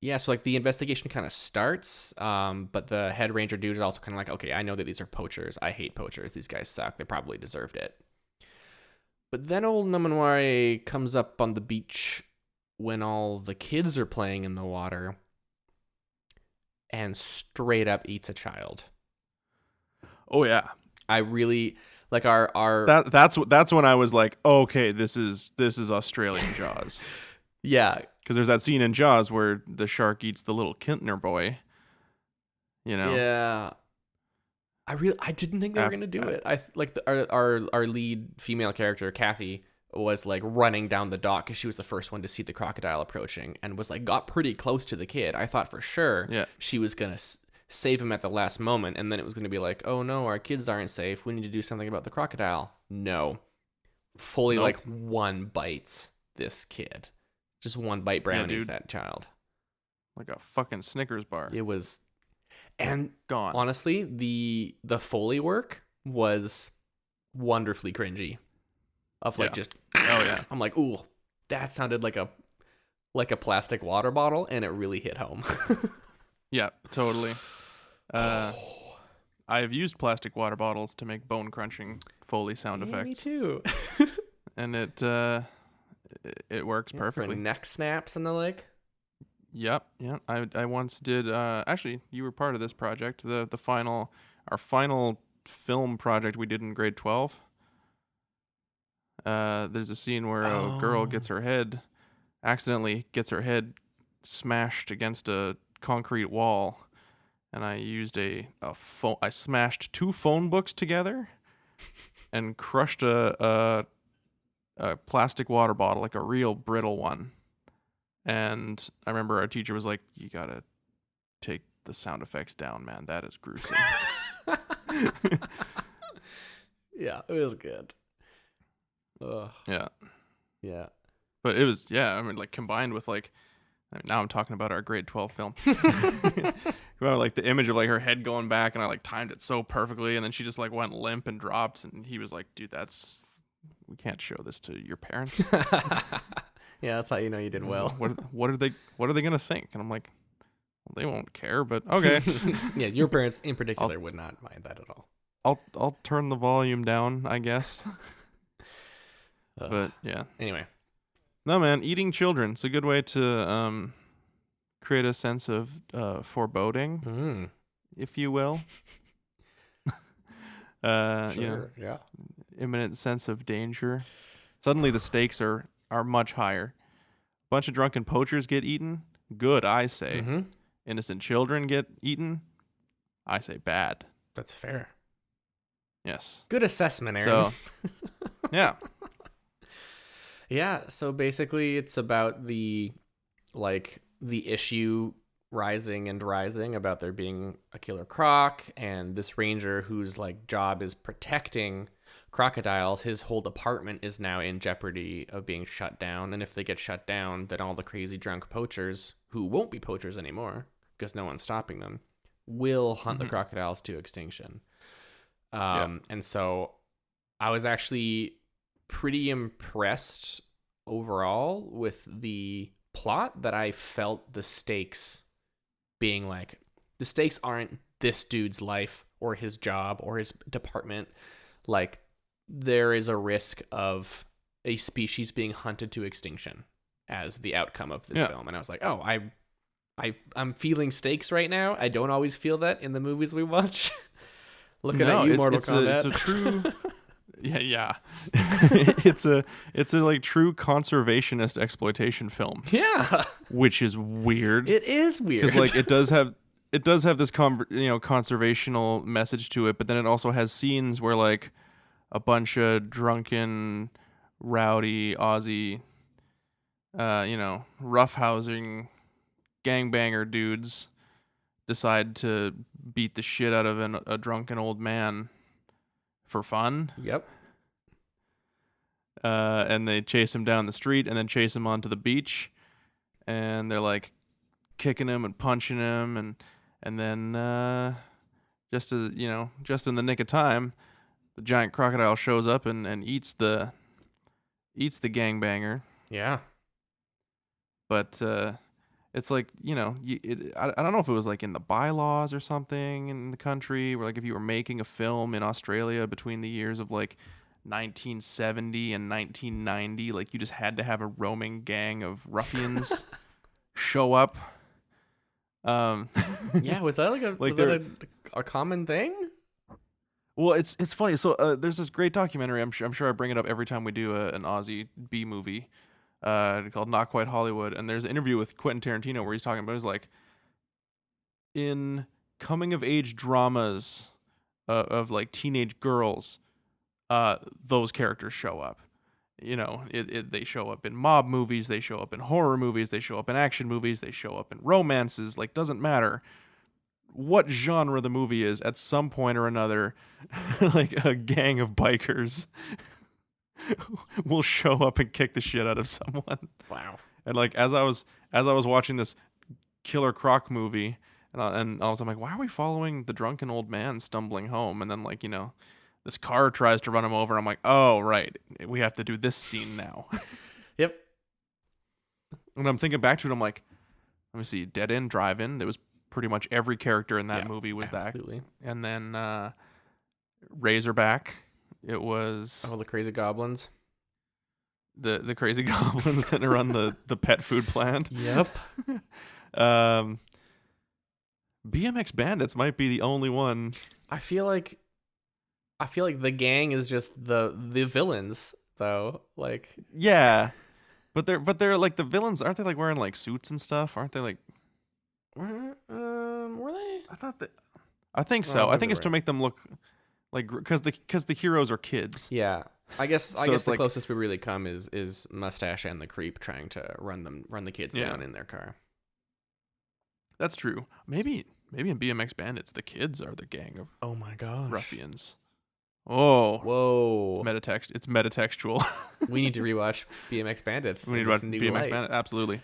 yeah, so like the investigation kind of starts, but the head ranger dude is also kind of like, okay, I know that these are poachers. I hate poachers. These guys suck. They probably deserved it. But then old Namanwari comes up on the beach when all the kids are playing in the water and straight up eats a child. Oh yeah. I really like our that's when I was like, oh, okay, this is Australian Jaws. Yeah, because there's that scene in Jaws where the shark eats the little Kintner boy. You know. Yeah. I didn't think they were gonna do it. I like our lead female character Kathy was like running down the dock because she was the first one to see the crocodile approaching and was like got pretty close to the kid. I thought for sure she was gonna save him at the last moment, and then it was gonna be like, oh no, our kids aren't safe. We need to do something about the crocodile. No, fully like one bites this kid. Just one bite brownies that child. like a fucking Snickers bar. It was, and Gone. honestly, the Foley work was wonderfully cringy. Of like Yeah. just, Oh yeah. I'm like, ooh, that sounded like a plastic water bottle, and it really hit home. Yeah, totally. I've used plastic water bottles to make bone crunching Foley sound Yeah, effects. me too. And it works For perfectly. neck snaps and the like. Yep. I once did. Actually, you were part of this project. Our final film project we did in grade 12. There's a scene where a girl accidentally gets her head smashed against a concrete wall, and I used I smashed 2 phone books together, and crushed a plastic water bottle, like a real brittle one. And I remember our teacher was like, "You gotta take the sound effects down, man. That is gruesome." Yeah, it was good. Ugh, Yeah. yeah. But it was, I mean, like, combined with, like, now I'm talking about our grade 12 film. Well, like, the image of, like, her head going back, and I, like, timed it so perfectly, and then she just, like, went limp and dropped, and he was like, "Dude, we can't show this to your parents." Yeah, that's how you know you did well. What are they gonna think? And I'm like, well, they won't care, but okay. Yeah, your parents in particular would not mind that at all. I'll turn the volume down, I guess. Ugh. But yeah. Anyway, No, man, eating children. It's a good way to create a sense of foreboding, if you will. yeah. Imminent sense of danger. Suddenly the stakes are much higher. Bunch of drunken poachers get eaten. Good, I say. Mm-hmm. Innocent children get eaten. I say bad. That's fair. Yes. Good assessment, Aaron. So, yeah. Yeah, so basically it's about the issue rising and rising about there being a killer croc, and this ranger whose like job is protecting crocodiles. His whole department is now in jeopardy of being shut down, and if they get shut down, then all the crazy drunk poachers, who won't be poachers anymore because no one's stopping them, will hunt the crocodiles to extinction. And so I was actually pretty impressed overall with the plot, that I felt the stakes being like, the stakes aren't this dude's life or his job or his department. Like, there is a risk of a species being hunted to extinction as the outcome of this film. And I was like, oh, I'm feeling stakes right now. I don't always feel that in the movies we watch. Looking at you, Mortal Kombat. It's a true... Yeah. it's a like true conservationist exploitation film. Yeah. Which is weird. It is weird. Because like it does have this conservational message to it, but then it also has scenes where like a bunch of drunken, rowdy Aussie, roughhousing gangbanger dudes decide to beat the shit out of a drunken old man for fun. Yep. And they chase him down the street and then chase him onto the beach, and they're like kicking him and punching him, and then just in the nick of time, the giant crocodile shows up and eats the gangbanger. Yeah. But it's like, I don't know if it was like in the bylaws or something in the country, where like if you were making a film in Australia between the years of like 1970 and 1990, like you just had to have a roaming gang of ruffians show up. Yeah, was that a common thing? Well, it's funny. So there's this great documentary. I'm sure I bring it up every time we do an Aussie B movie. Called Not Quite Hollywood, and there's an interview with Quentin Tarantino where he's talking about, he's like, in coming of age dramas of like teenage girls, those characters show up. They show up in mob movies, they show up in horror movies, they show up in action movies, they show up in romances. Like, doesn't matter what genre the movie is, at some point or another, like a gang of bikers will show up and kick the shit out of someone. Wow. And like as I was watching this Killer Croc movie, and I was like, why are we following the drunken old man stumbling home? And then like this car tries to run him over. I'm like, oh right, we have to do this scene now. Yep. And I'm thinking back to it, I'm like, let me see, Dead End, Drive In. There was pretty much every character in that movie was absolutely. that. And then Razorback, it was Oh, the crazy goblins. the crazy goblins that run the pet food plant. Yep. BMX Bandits might be the only one. I feel like the gang is just the villains though. Like Yeah. But they're like the villains, aren't they like wearing like suits and stuff? Aren't they like were they? I think so. Oh, I think it's right. to make them look like because the heroes are kids. Yeah. I guess So the it's like- closest we really come is Mustache and the Creep trying to run the kids Yeah. down in their car. That's true. Maybe in BMX Bandits the kids are the gang of Oh my gosh. ruffians. Oh, Whoa. It's metatextual. We need to rewatch BMX Bandits. We need in to this watch new BMX light. Bandits.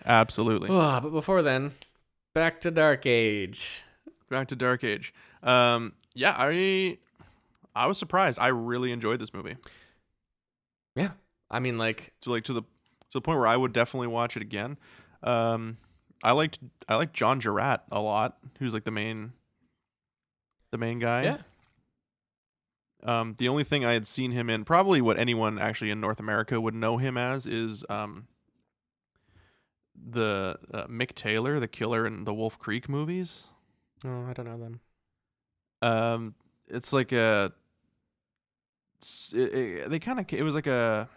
Absolutely. Oh, but before then, back to Dark Age. Back to Dark Age. Yeah, I was surprised. I really enjoyed this movie. Yeah. I mean, like, So like to the point where I would definitely watch it again. I liked John Jarratt a lot, who's like the main guy. yeah. The only thing I had seen him in, probably what anyone actually in North America would know him as, is the Mick Taylor, the killer in the Wolf Creek movies. Oh, I don't know them. It's like a it was like an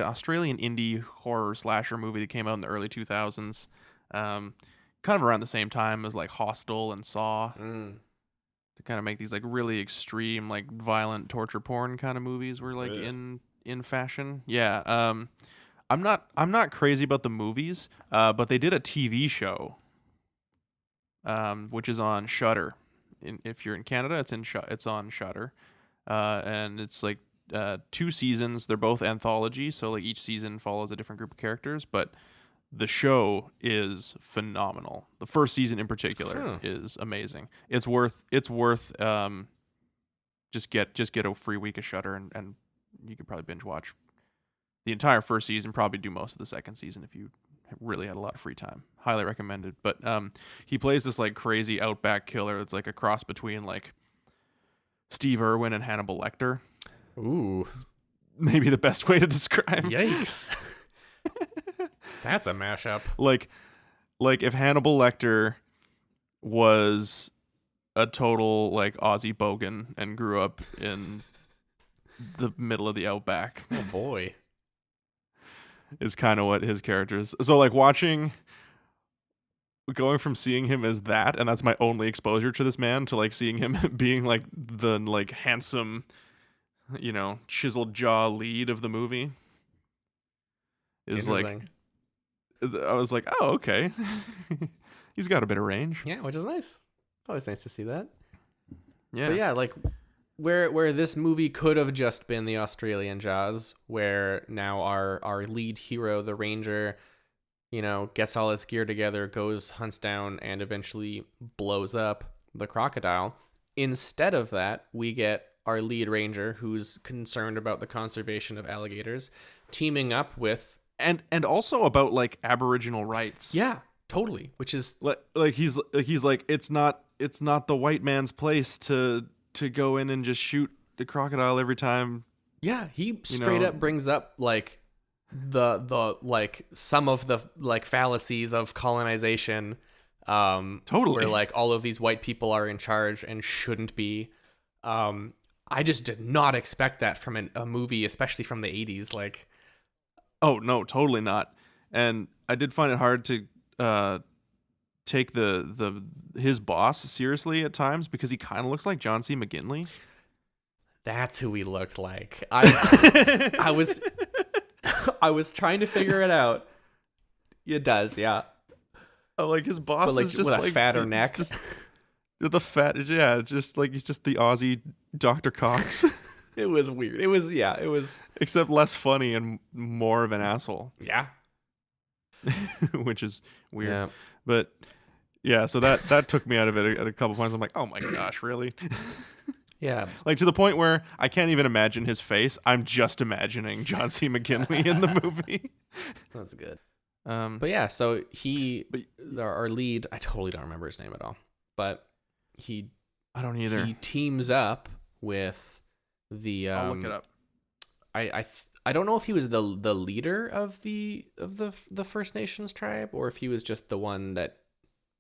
Australian indie horror slasher movie that came out in the early 2000s. Kind of around the same time as like Hostel and Saw. To kind of make these like really extreme, like violent torture porn kind of movies were like in fashion. Yeah. I'm not crazy about the movies, but they did a TV show, which is on Shudder. If you're in Canada, it's on Shudder, and it's like 2 seasons. They're both anthology, so like each season follows a different group of characters, but the show is phenomenal. The first season in particular is amazing. It's worth just get a free week of Shudder and you could probably binge watch the entire first season, probably do most of the second season if you really had a lot of free time. Highly recommended. But he plays this like crazy outback killer. It's like a cross between like Steve Irwin and Hannibal Lecter. Ooh. Maybe the best way to describe. Yikes. That's a mashup. Like if Hannibal Lecter was a total like Aussie bogan and grew up in the middle of the outback, Oh boy. is kind of what his character is. So like going from seeing him as that, and that's my only exposure to this man, to like seeing him being like the like handsome, chiseled jaw lead of the movie is like, Interesting. I was like, oh, okay. He's got a bit of range. Yeah, which is nice. It's always nice to see that. Yeah. But yeah, like where this movie could have just been the Australian Jaws, where now our lead hero, the Ranger, gets all his gear together, goes, hunts down, and eventually blows up the crocodile. Instead of that, we get our lead Ranger, who's concerned about the conservation of alligators, teaming up with And also about like Aboriginal rights. yeah, totally. Which is Like he's like it's not the white man's place to go in and just shoot the crocodile every time. yeah, he straight up brings up like the like some of the like fallacies of colonization. Totally. Where like all of these white people are in charge and shouldn't be. I just did not expect that from a movie, especially from the 80s. Like, Oh no, totally not. And I did find it hard to take his boss seriously at times because he kind of looks like John C. McGinley. that's who he looked like. I was trying to figure it out. It does, yeah. Oh, like his boss But like is just with a like fatter neck. just with the fat, yeah, just like he's just the Aussie Dr. Cox, It was weird. It was except less funny and more of an asshole, yeah. which is weird. Yeah. But Yeah, so that took me out of it at a couple points. I'm like, oh my gosh, really? Yeah. Like to the point where I can't even imagine his face. I'm just imagining John C. McGinley in the movie. That's good. Um, But yeah, so But- our lead, I totally don't remember his name at all, but he I don't either. he teams up with the I'll look it up. I don't know if he was the leader of the First Nations tribe, or if he was just the one that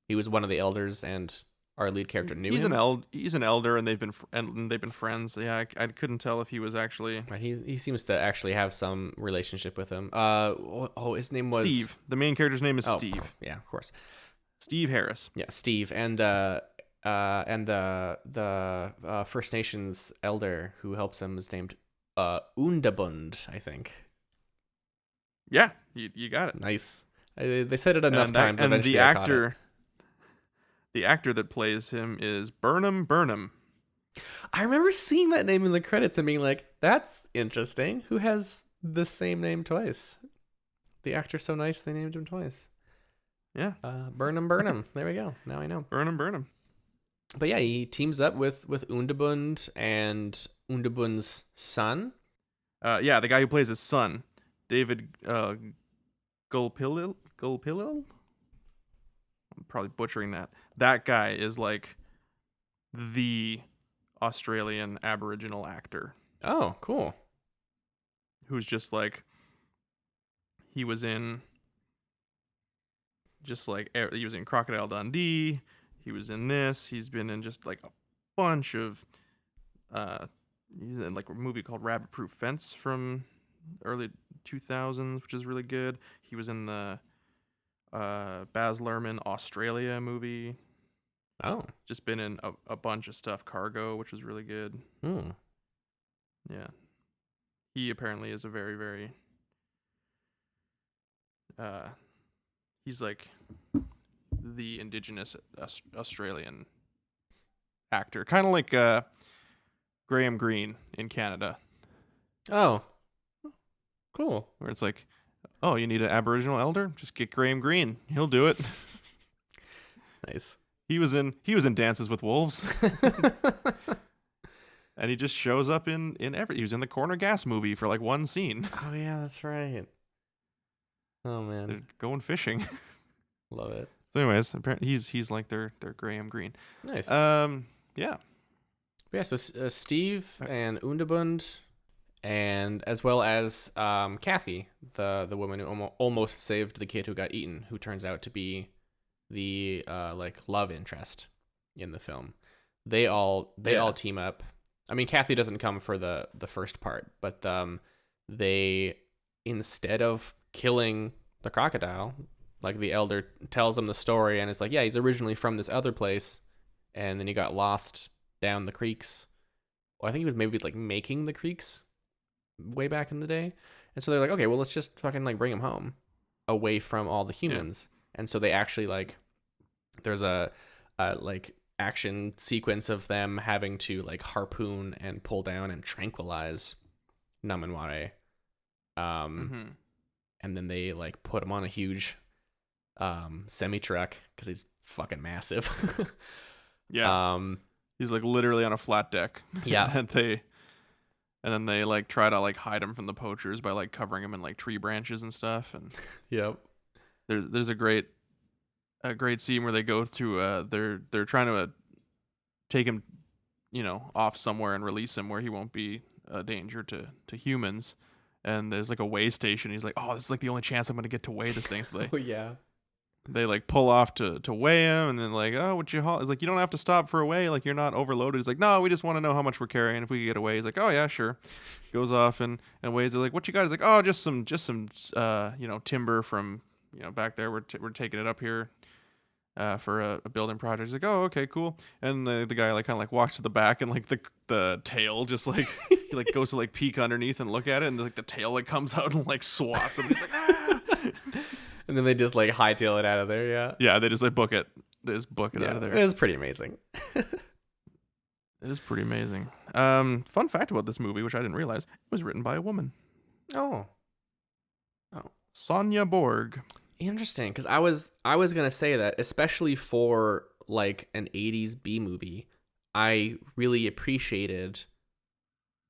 he was one of the elders, and our lead character knew He's him. he's an elder, and they've been friends. Yeah, I couldn't tell if he was actually Right, he seems to actually have some relationship with him. His name was Steve. The main character's name is Oh, Steve. Yeah, of course. Steve Harris. Yeah, Steve, and the First Nations elder who helps him is named Undabund, I think. Yeah, you got it. Nice. They said it enough times. And Eventually the I caught it. actor that plays him is Burnham Burnham. I remember seeing that name in the credits and being like, "That's interesting. Who has the same name twice?" The actor's so nice they named him twice. Yeah, Burnham. There we go. Now I know. Burnham. But yeah, he teams up with Undabund and Undabund's son. Yeah, the guy who plays his son, David Gulpilil. I'm probably butchering that. That guy is like the Australian Aboriginal actor Oh, cool. who's just like he was in Crocodile Dundee. He was in this. He's been in just like a bunch of he's in like a movie called Rabbit Proof Fence from early 2000s, which is really good. He was in the Baz Luhrmann Australia movie. Oh. Just been in a bunch of stuff. Cargo, which was really good. Hmm. Yeah. He apparently is a very, very he's like the indigenous Australian actor. Kind of like Graham Greene in Canada. Oh. Cool. Where it's like, oh, you need an Aboriginal elder? Just get Graham Greene. He'll do it. Nice. He was in Dances with Wolves. And he just shows up in he was in the Corner Gas movie for like one scene. Oh yeah, that's right. Oh man, They're going fishing. love it. So anyways, apparently he's like their Graham Greene. Nice. Yeah. Yeah. So Steve and Undabund, and as well as Kathy, the woman who almost saved the kid who got eaten, who turns out to be the like love interest in the film. They all team up. I mean, Kathy doesn't come for the first part, but they, instead of killing the crocodile, like the elder tells them the story and it's like, yeah, he's originally from this other place and then he got lost down the creeks. Well, I think he was maybe like making the creeks way back in the day. And so they're like, okay, well, let's just fucking like bring him home away from all the humans. Yeah. And so they actually like, there's a like action sequence of them having to like harpoon and pull down and tranquilize Namanware. And then they like put him on a huge semi truck because he's fucking massive. Yeah. He's like literally on a flat deck. Yeah. and then they like try to like hide him from the poachers by like covering him in like tree branches and stuff. And Yep. There's a great scene where they go through they're trying to take him, off somewhere and release him where he won't be a danger to humans. And there's like a weigh station. He's like, oh, this is like the only chance I'm gonna get to weigh this thing. So they like pull off to weigh him, and then like, oh, what you haul? It's like, you don't have to stop for a weigh. Like, you're not overloaded. He's like, no, we just want to know how much we're carrying. If we could get away, he's like, oh yeah, sure. Goes off and weighs. They're like, what you got? He's like, oh, just some timber from back there. We're taking it up here for a building project. He's like, oh, okay, cool. And the guy like kind of like walks to the back, and like the tail just like he like goes to like peek underneath and look at it, and like the tail like comes out and like swats him. He's like, ah! And then they just like hightail it out of there. Yeah. Yeah, they just like book it. They just book it out of there. It was pretty amazing. It is pretty amazing. Fun fact about this movie, which I didn't realize, it was written by a woman. Oh. Sonia Borg. Interesting, because I was gonna say that, especially for like an 80s B movie, I really appreciated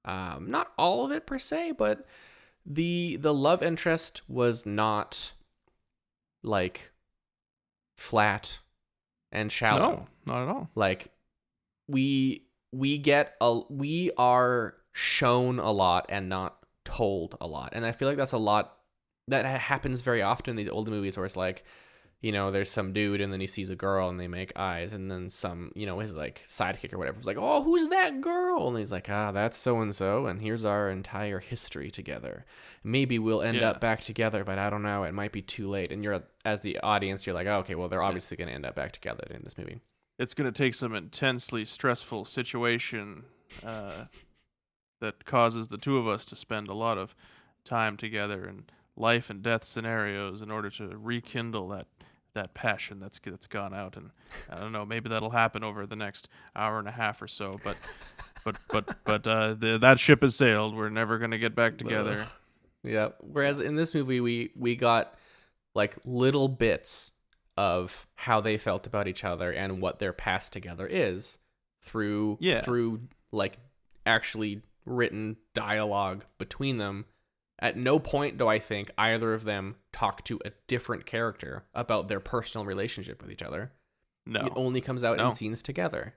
not all of it per se, but the love interest was not like flat and shallow. No, not at all. Like we we are shown a lot and not told a lot. And I feel like that's a lot that happens very often in these old movies where it's like, you know, there's some dude and then he sees a girl and they make eyes, and then some, you know, his like sidekick or whatever is like, oh, who's that girl? And he's like, that's so and so, and here's our entire history together. Maybe we'll end up back together, but I don't know. It might be too late. And you're, as the audience, you're like, oh, okay, well, they're obviously going to end up back together in this movie. It's going to take some intensely stressful situation that causes the two of us to spend a lot of time together in life and death scenarios in order to rekindle that passion that's gone out. And I don't know, maybe that'll happen over the next hour and a half or so. But that ship has sailed. We're never going to get back together. Yeah. Whereas in this movie, we got like little bits of how they felt about each other and what their past together is through like actually written dialogue between them. At no point do I think either of them talk to a different character about their personal relationship with each other. No. It only comes out in scenes together.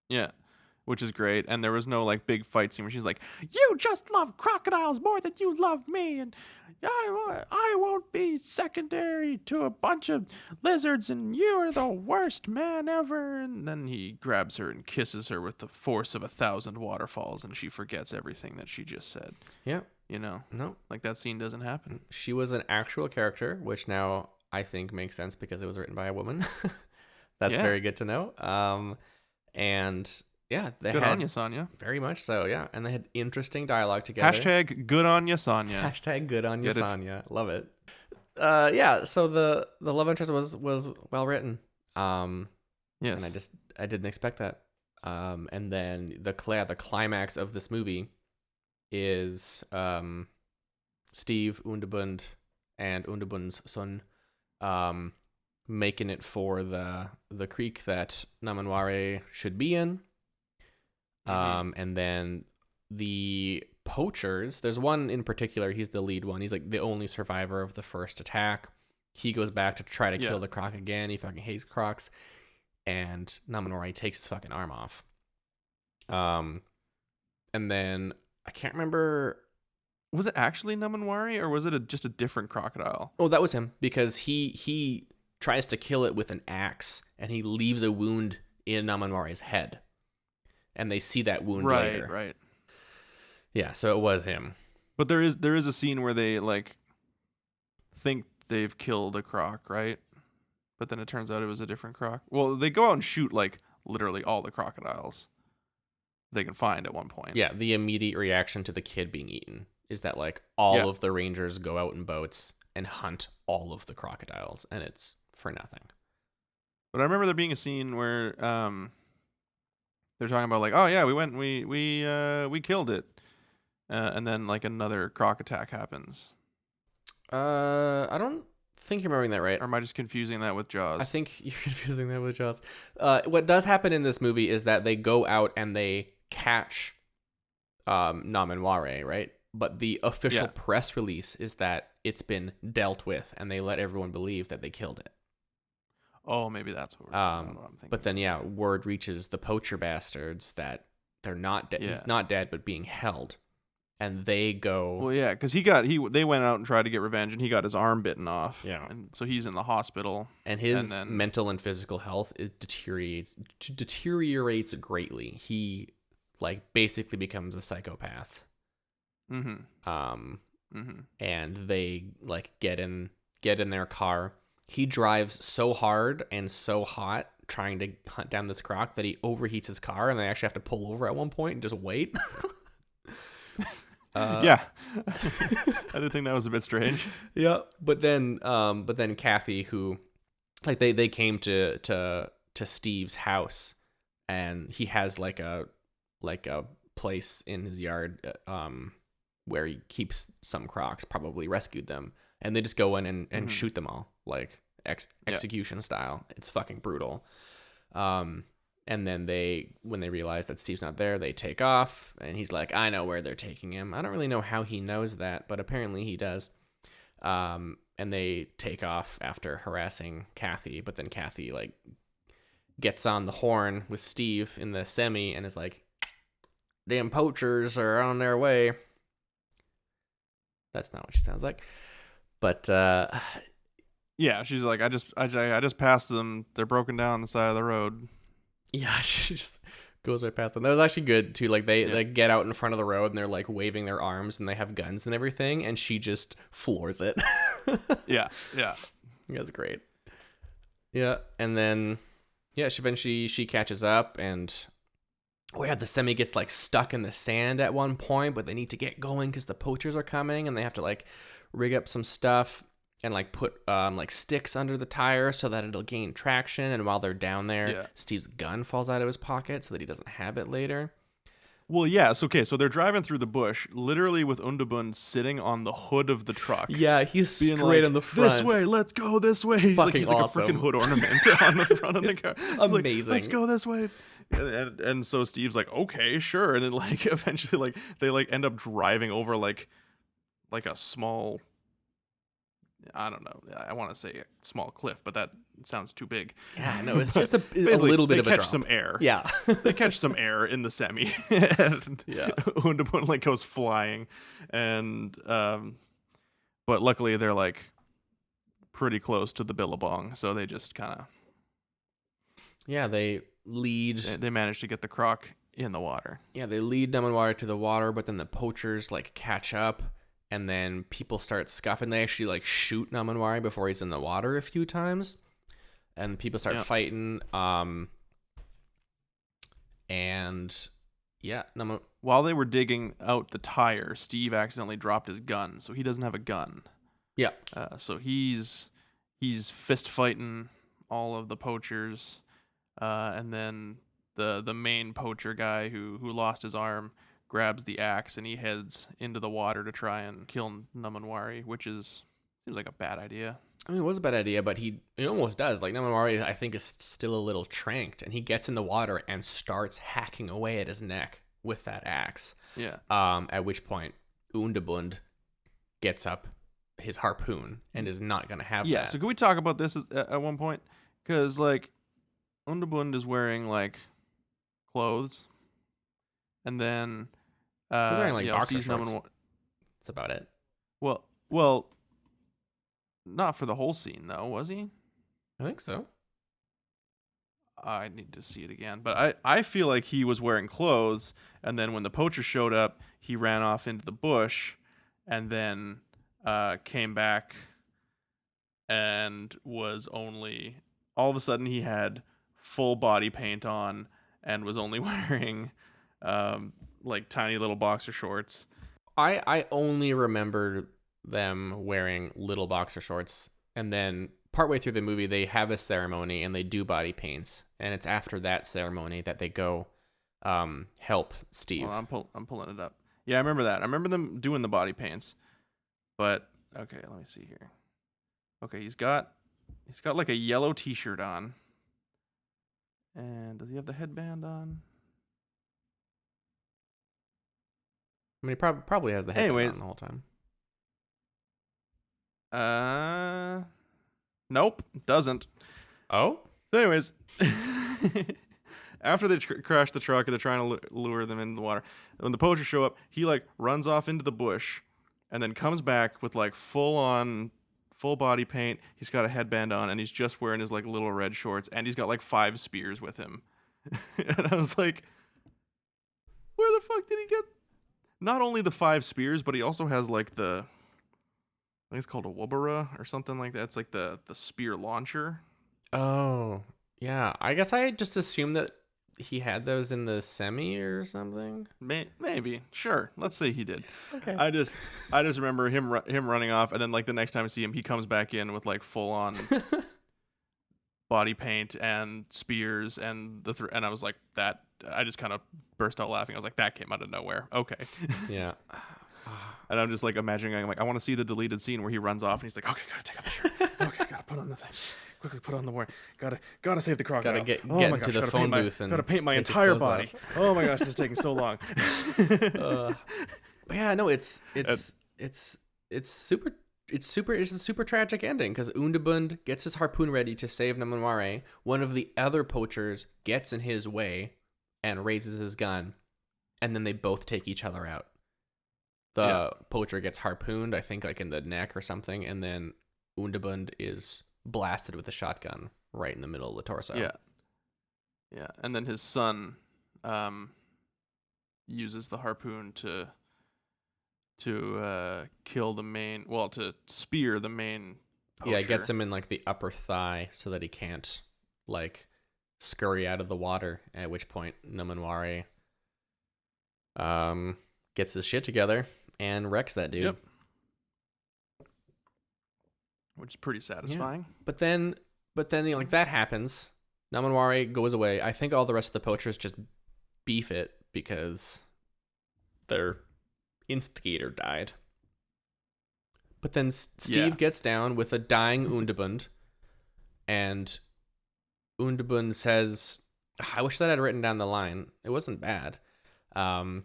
Yeah. Which is great. And there was no like big fight scene where she's like, you just love crocodiles more than you love me, and I won't be secondary to a bunch of lizards, and you are the worst man ever. And then he grabs her and kisses her with the force of 1,000 waterfalls, and she forgets everything that she just said. Yeah. You know? No. Like that scene doesn't happen. She was an actual character, which now I think makes sense because it was written by a woman. That's very good to know. And yeah, they good had, on you, Sonya. Very much so, yeah. And they had interesting dialogue together. Hashtag good on you, Sonya. Hashtag good on you, Sonya. Love it. Yeah, so the love interest was well written. Yes. And I didn't expect that. And then the climax of this movie is Steve Underbund and Underbund's son making it for the creek that Namanware should be in. And then the poachers, there's one in particular, he's the lead one. He's like the only survivor of the first attack. He goes back to try to kill the croc again. He fucking hates crocs. And Namanware takes his fucking arm off. And then I can't remember. Was it actually Namanware, or was it just a different crocodile? Oh, that was him, because he tries to kill it with an axe, and he leaves a wound in Namanware's head. And they see that wound later. Right. Yeah, so it was him. But there is a scene where they like think they've killed a croc, right? But then it turns out it was a different croc. Well, they go out and shoot like literally all the crocodiles they can find at one point. Yeah, the immediate reaction to the kid being eaten is that like all of the rangers go out in boats and hunt all of the crocodiles, and it's for nothing. But I remember there being a scene where they're talking about like, oh yeah, we went, we killed it, and then like another croc attack happens. I don't think you're remembering that right. Or am I just confusing that with Jaws? I think you're confusing that with Jaws. What does happen in this movie is that they go out and they catch Namanware, right? But the official press release is that it's been dealt with, and they let everyone believe that they killed it. Oh, maybe that's what I'm thinking. But then, word reaches the poacher bastards that they're not dead. Yeah. He's not dead, but being held. And they go. Well, yeah, because they went out and tried to get revenge, and he got his arm bitten off. Yeah, and so he's in the hospital. And his mental and physical health deteriorates greatly. He like basically becomes a psychopath. And they like get in their car. He drives so hard and so hot trying to hunt down this croc that he overheats his car, and they actually have to pull over at one point and just wait. Yeah, I did think that was a bit strange. Yeah, but then Kathy, who like they came to Steve's house, and he has like a place in his yard where he keeps some crocs, probably rescued them, and they just go in and shoot them all like execution style. It's fucking brutal. And then when they realize that Steve's not there, they take off, and he's like, I know where they're taking him. I don't really know how he knows that, but apparently he does. And they take off after harassing Kathy, but then Kathy like gets on the horn with Steve in the semi and is like, damn poachers are on their way. That's not what she sounds like. But yeah, she's like, I just passed them. They're broken down on the side of the road. yeah, she just goes right past them. That was actually good too. Like they get out in front of the road and they're like waving their arms and they have guns and everything, and she just floors it. Yeah. That's great. Yeah, and then she catches up, and the semi gets like stuck in the sand at one point, but they need to get going because the poachers are coming, and they have to like rig up some stuff and like put like sticks under the tire so that it'll gain traction. And while they're down there, Steve's gun falls out of his pocket so that he doesn't have it later. Well, yes. Okay, so they're driving through the bush, literally with Undabund sitting on the hood of the truck. Yeah, he's being straight like, on the front. This way, let's go this way. He's Fucking like a awesome. freaking hood ornament on the front of the car. He's like, amazing. let's go this way. And so Steve's like, okay, sure. And then like eventually like they like end up driving over like a small, I don't know, I want to say a small cliff, but that sounds too big. Yeah, no, it's just a Basically, little bit of a they drop. catch some air. Yeah. They catch some air in the semi. And Undabund like goes flying, and but luckily they're like pretty close to the Billabong, so they just kind of they lead. They managed to get the croc in the water. Yeah, they lead Numenwari to the water, but then the poachers like catch up, and then people start scuffing. They actually like shoot Numenwari before he's in the water a few times, and people start fighting. And yeah, while they were digging out the tire, Steve accidentally dropped his gun, so he doesn't have a gun. Yeah. So he's fist fighting all of the poachers, and then the main poacher guy who lost his arm grabs the axe and he heads into the water to try and kill Numenwari, which seems like a bad idea. I mean, it was a bad idea, but he almost does. Like, Numenwari, I think, is still a little tranked, and he gets in the water and starts hacking away at his neck with that axe. Yeah. At which point, Undabund gets up his harpoon and is not going to have that. Yeah, so can we talk about this at one point? Because, like, Undabund is wearing, like, clothes, and then he's wearing, like, boxer sees shorts. That's about it. Well, not for the whole scene, though, was he? I think so. I need to see it again. But I feel like he was wearing clothes, and then when the poacher showed up, he ran off into the bush, and then came back and was only... All of a sudden, he had full body paint on and was only wearing, like, tiny little boxer shorts. I only remember them wearing little boxer shorts, and then partway through the movie they have a ceremony and they do body paints, and it's after that ceremony that they go help Steve. Well, I'm pulling it up. Yeah, I remember that. I remember them doing the body paints. But okay, let me see here. Okay, he's got like a yellow t-shirt on. And does he have the headband on? I mean, he probably has the headband Anyways, on the whole time. Nope, doesn't. Oh? So anyways, after they crash the truck and they're trying to lure them into the water, when the poachers show up, he like runs off into the bush and then comes back with like full body paint. He's got a headband on and he's just wearing his like little red shorts, and he's got like 5 spears with him. And I was like, where the fuck did he get not only the 5 spears, but he also has like I think it's called a Wubara or something like that. It's like the spear launcher. Oh, yeah. I guess I just assumed that he had those in the semi or something. Maybe. Sure. Let's say he did. Okay. I just remember him running off, and then like the next time I see him, he comes back in with like full on body paint and spears and and I was like, that. I just kind of burst out laughing. I was like, that came out of nowhere. Okay. Yeah. And I'm just like imagining, I'm like, I want to see the deleted scene where he runs off and he's like, okay, gotta take off the shirt. Okay, gotta put on the thing. Quickly put on the warrant. Gotta save the crocodile. Gotta get oh my into gosh, the gotta phone paint my, booth and gotta paint my take his entire clothes body. off. Oh my gosh, this is taking so long. But yeah, no, it's a super tragic ending because Undabund gets his harpoon ready to save Namanware. One of the other poachers gets in his way and raises his gun, and then they both take each other out. The poacher gets harpooned, I think, like in the neck or something, and then Undabund is blasted with a shotgun right in the middle of the torso. Yeah, and then his son uses the harpoon to kill the main, to spear the main poacher. Yeah, it gets him in like the upper thigh so that he can't like scurry out of the water, at which point Namanware gets his shit together and wrecks that dude. Yep. Which is pretty satisfying. Yeah. But then like that happens. Namanware goes away. I think all the rest of the poachers just beef it because their instigator died. But then Steve gets down with a dying Undabund, and Undabund says, I wish that I'd written down the line. It wasn't bad. But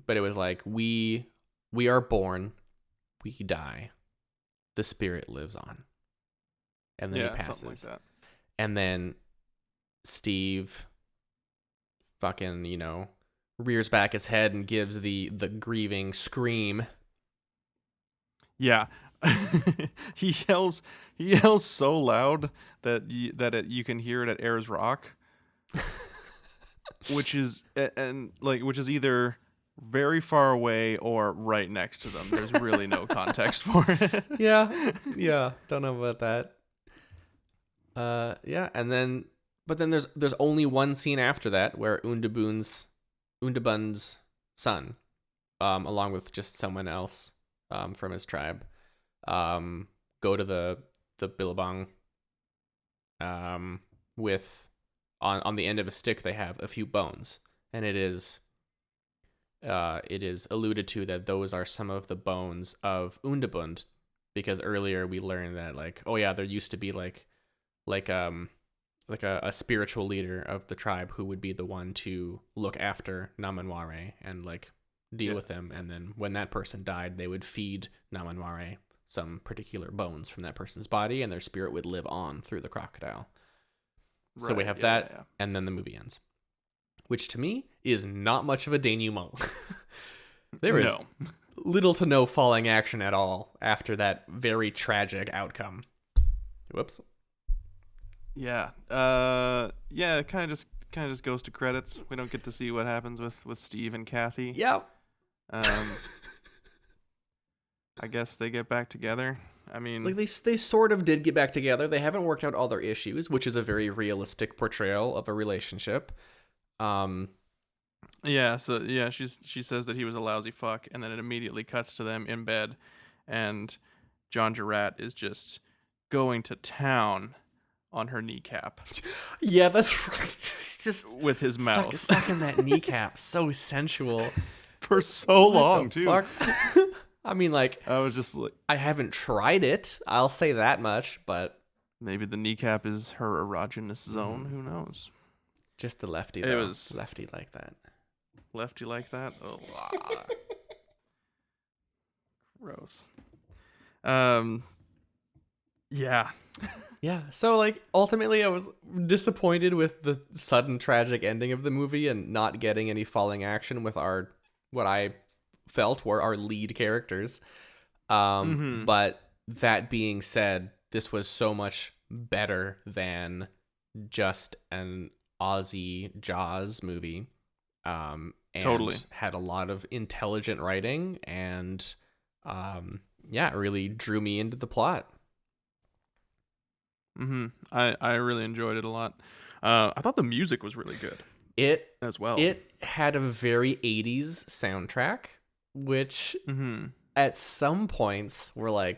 it was like, we are born, we die, the spirit lives on. And then he passes. Something like that. And then Steve fucking, rears back his head and gives the grieving scream. Yeah. he yells so loud that you can hear it at Ayers Rock. which is either very far away or right next to them. There's really no context for it. Yeah, don't know about that. But then there's only one scene after that where Undabund's son, along with just someone else from his tribe, go to the Billabong with on the end of a stick they have a few bones, and it is alluded to that those are some of the bones of Undabund, because earlier we learned that there used to be like a spiritual leader of the tribe who would be the one to look after Namanware and deal with him, and then when that person died, they would feed Namanware some particular bones from that person's body, and their spirit would live on through the crocodile. Right, so we have that, and then the movie ends, which to me is not much of a denouement. There is little to no falling action at all after that very tragic outcome. Whoops. Yeah. It kind of just goes to credits. We don't get to see what happens with Steve and Kathy. Yep. I guess they get back together. I mean, they sort of did get back together. They haven't worked out all their issues, which is a very realistic portrayal of a relationship. Yeah. So yeah, she says that he was a lousy fuck, and then it immediately cuts to them in bed, and John Jarratt is just going to town on her kneecap. Yeah, that's right. Just with his mouth. Sucking that kneecap. So sensual. For so long, too. Fuck? I mean, I was just I haven't tried it. I'll say that much, but maybe the kneecap is her erogenous zone. Who knows? Just the lefty, though. It was lefty like that. Lefty like that? Oh, gross. Yeah. Yeah, so ultimately I was disappointed with the sudden tragic ending of the movie and not getting any falling action with what I felt were our lead characters. But that being said, this was so much better than just an Aussie Jaws movie. And totally had a lot of intelligent writing and it really drew me into the plot. I really enjoyed it a lot. I thought the music was really good. It as well. It had a very 80s soundtrack, which at some points were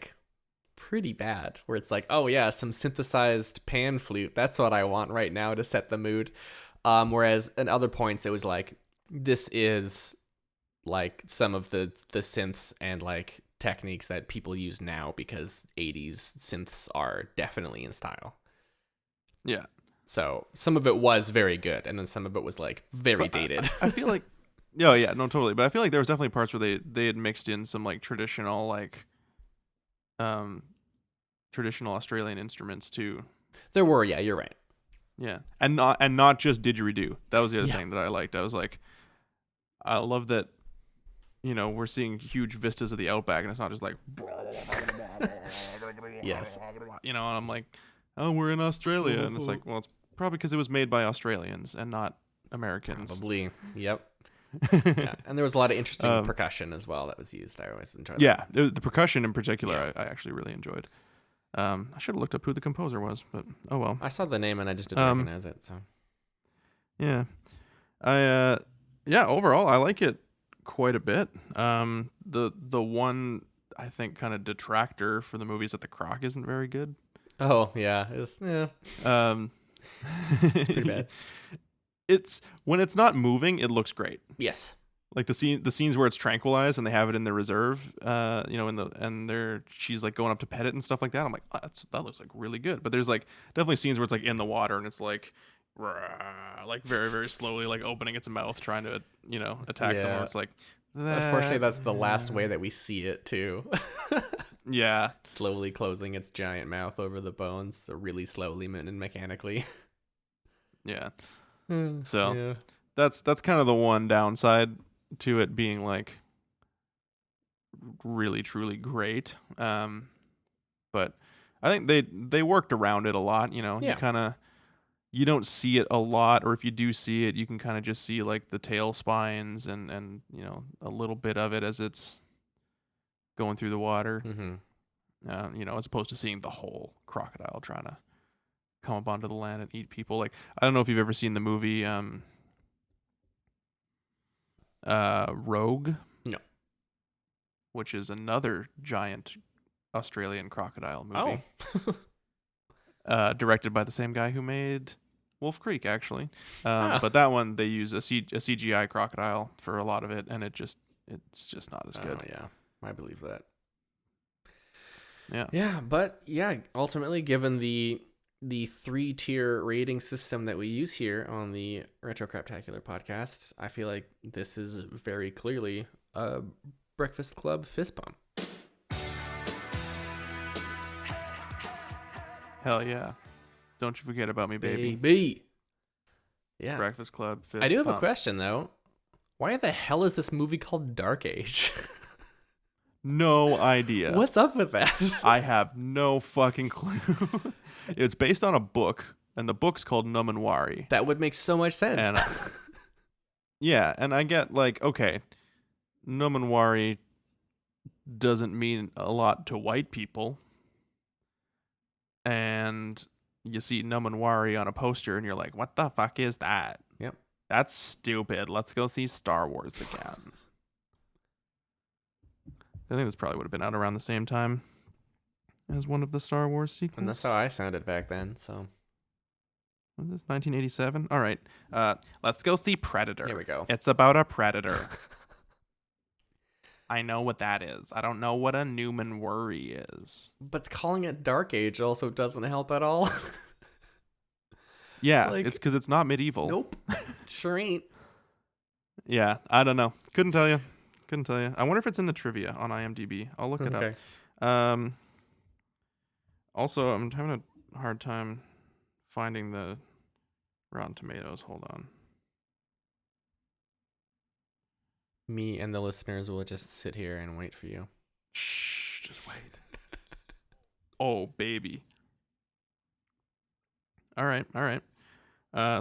pretty bad. Where it's oh yeah, some synthesized pan flute. That's what I want right now to set the mood. Whereas at other points it was this is like some of the synths and like techniques that people use now, because 80s synths are definitely in style. Yeah. So some of it was very good, and then some of it was like very But dated. I feel like, oh yeah, no, totally. But I feel like there was definitely parts where they had mixed in some like traditional traditional Australian instruments too. There were, yeah, you're right. Yeah, and not just didgeridoo. That was the other Yeah. thing that I liked. I was like, I love that. We're seeing huge vistas of the outback, and it's not just like, Yes. and I'm like, oh, we're in Australia, and it's like, well, it's probably because it was made by Australians and not Americans. Probably. Yep. Yeah. And there was a lot of interesting percussion as well that was used. I always enjoyed that. Yeah, the percussion in particular, Yeah. I actually really enjoyed. I should have looked up who the composer was, but oh well. I saw the name and I just didn't recognize it. So Yeah, overall I like it quite a bit. The one I think kind of detractor for the movie is that the croc isn't very good. oh yeah, it's It's pretty bad. It's when it's not moving, it looks great. Yes. Like the scenes where it's tranquilized and they have it in the reserve, she's like going up to pet it and stuff like that. I'm like, oh, that looks like really good. But there's like definitely scenes where it's like in the water and it's like very, very slowly like opening its mouth trying to attack someone. Yeah. It's like, Unfortunately, that's the last way that we see it too. yeah, Slowly closing its giant mouth over the bones, so really slowly and mechanically. yeah. So yeah. that's kind of the one downside to it being like really truly great. But I think they worked around it a lot. Yeah. You don't see it a lot, or if you do see it, you can kind of just see like the tail spines and a little bit of it as it's going through the water. Mm-hmm. As opposed to seeing the whole crocodile trying to come up onto the land and eat people. Like, I don't know if you've ever seen the movie Rogue. No. Which is another giant Australian crocodile movie. Oh. Directed by the same guy who made Wolf Creek, actually. Ah. But that one, they use a CGI crocodile for a lot of it, and it's just not as good. Oh, yeah. I believe that. Yeah. Yeah, but yeah, ultimately, given the 3-tier rating system that we use here on the Retro Craptacular podcast, I feel like this is very clearly a Breakfast Club fist bump. Hell yeah. Don't you forget about me, baby. Baby. Yeah. Breakfast Club fist I do have a bump. question, though. Why the hell is this movie called Dark Age? No idea. What's up with that? I have no fucking clue. It's based on a book, and the book's called Numenwari. That would make so much sense. And yeah, and I get like, okay, Numenwari doesn't mean a lot to white people. And you see Numenwari on a poster, and you're like, what the fuck is that? Yep. That's stupid. Let's go see Star Wars again. I think this probably would have been out around the same time as one of the Star Wars sequels. And that's how I sounded back then, so. Was this 1987? All right. Let's go see Predator. Here we go. It's about a predator. I know what that is. I don't know what a Numenwari is. But calling it Dark Age also doesn't help at all. Yeah, Like- it's because it's not medieval. Nope. Sure ain't. Yeah, I don't know. Couldn't tell you. I wonder if it's in the trivia on IMDb. I'll look it Okay. up. Also, I'm having a hard time finding the Rotten Tomatoes. Hold on. Me and the listeners will just sit here and wait for you. Shh, just wait. Oh, baby. All right.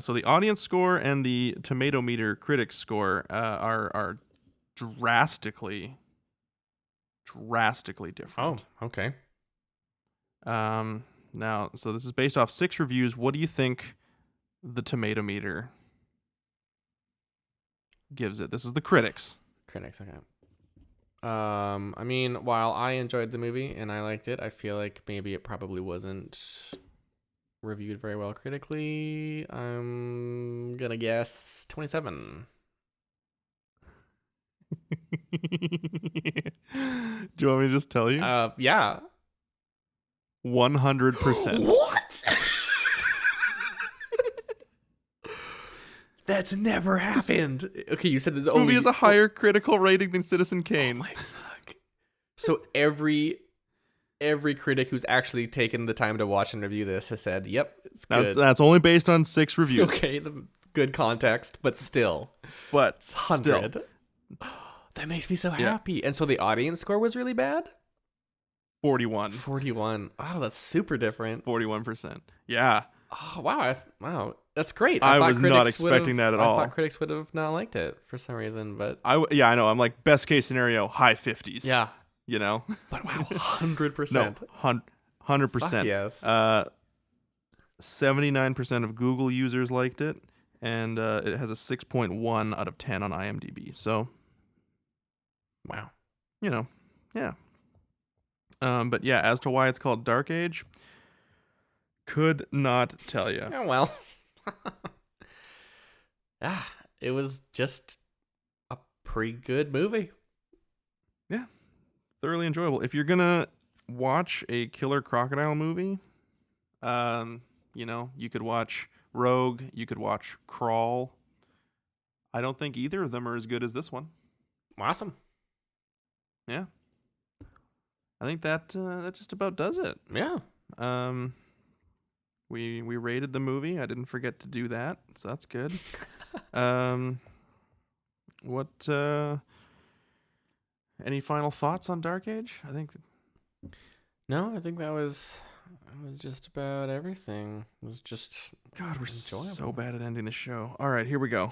So the audience score and the Tomato Meter critics score are drastically different. Oh, okay. Now, so this is based off 6 reviews. What do you think the Tomato Meter gives it? This is the critics. Critics, okay. I mean, while I enjoyed the movie and I liked it, I feel like maybe it probably wasn't reviewed very well critically. I'm gonna guess 27. Do you want me to just tell you? Yeah. 100%. What? That's never happened. Okay, you said This movie has a higher critical rating than Citizen Kane. Oh my fuck. So every critic who's actually taken the time to watch and review this has said, "Yep, it's good." That's only based on 6 reviews. Okay, the good context, but still, But it's 100. That makes me so happy. And so the audience score was really bad. 41. 41. Wow, that's super different. 41%. Yeah. Oh wow, wow, that's great. I thought was not critics expecting that at all. I thought critics would have not liked it for some reason, but I know. I'm like, best case scenario, high 50s. yeah. You know? But wow, 100%. No, 100%. Fuck yes. 79% of Google users liked it, and it has a 6.1 out of 10 on IMDb. So, Wow. you know, yeah. But yeah, as to why it's called Dark Age, could not tell you. Oh well. It was just a pretty good movie. Yeah, thoroughly enjoyable. If you're gonna watch a killer crocodile movie, you know, you could watch Rogue, you could watch Crawl. I don't think either of them are as good as this one. Awesome. Yeah, I think that just about does it. Yeah. We rated the movie. I didn't forget to do that, so that's good. What? Any final thoughts on Dark Age? I think. No, I think that was just about everything. It was just God, we're enjoyable. so bad at ending the show. All right, here we go.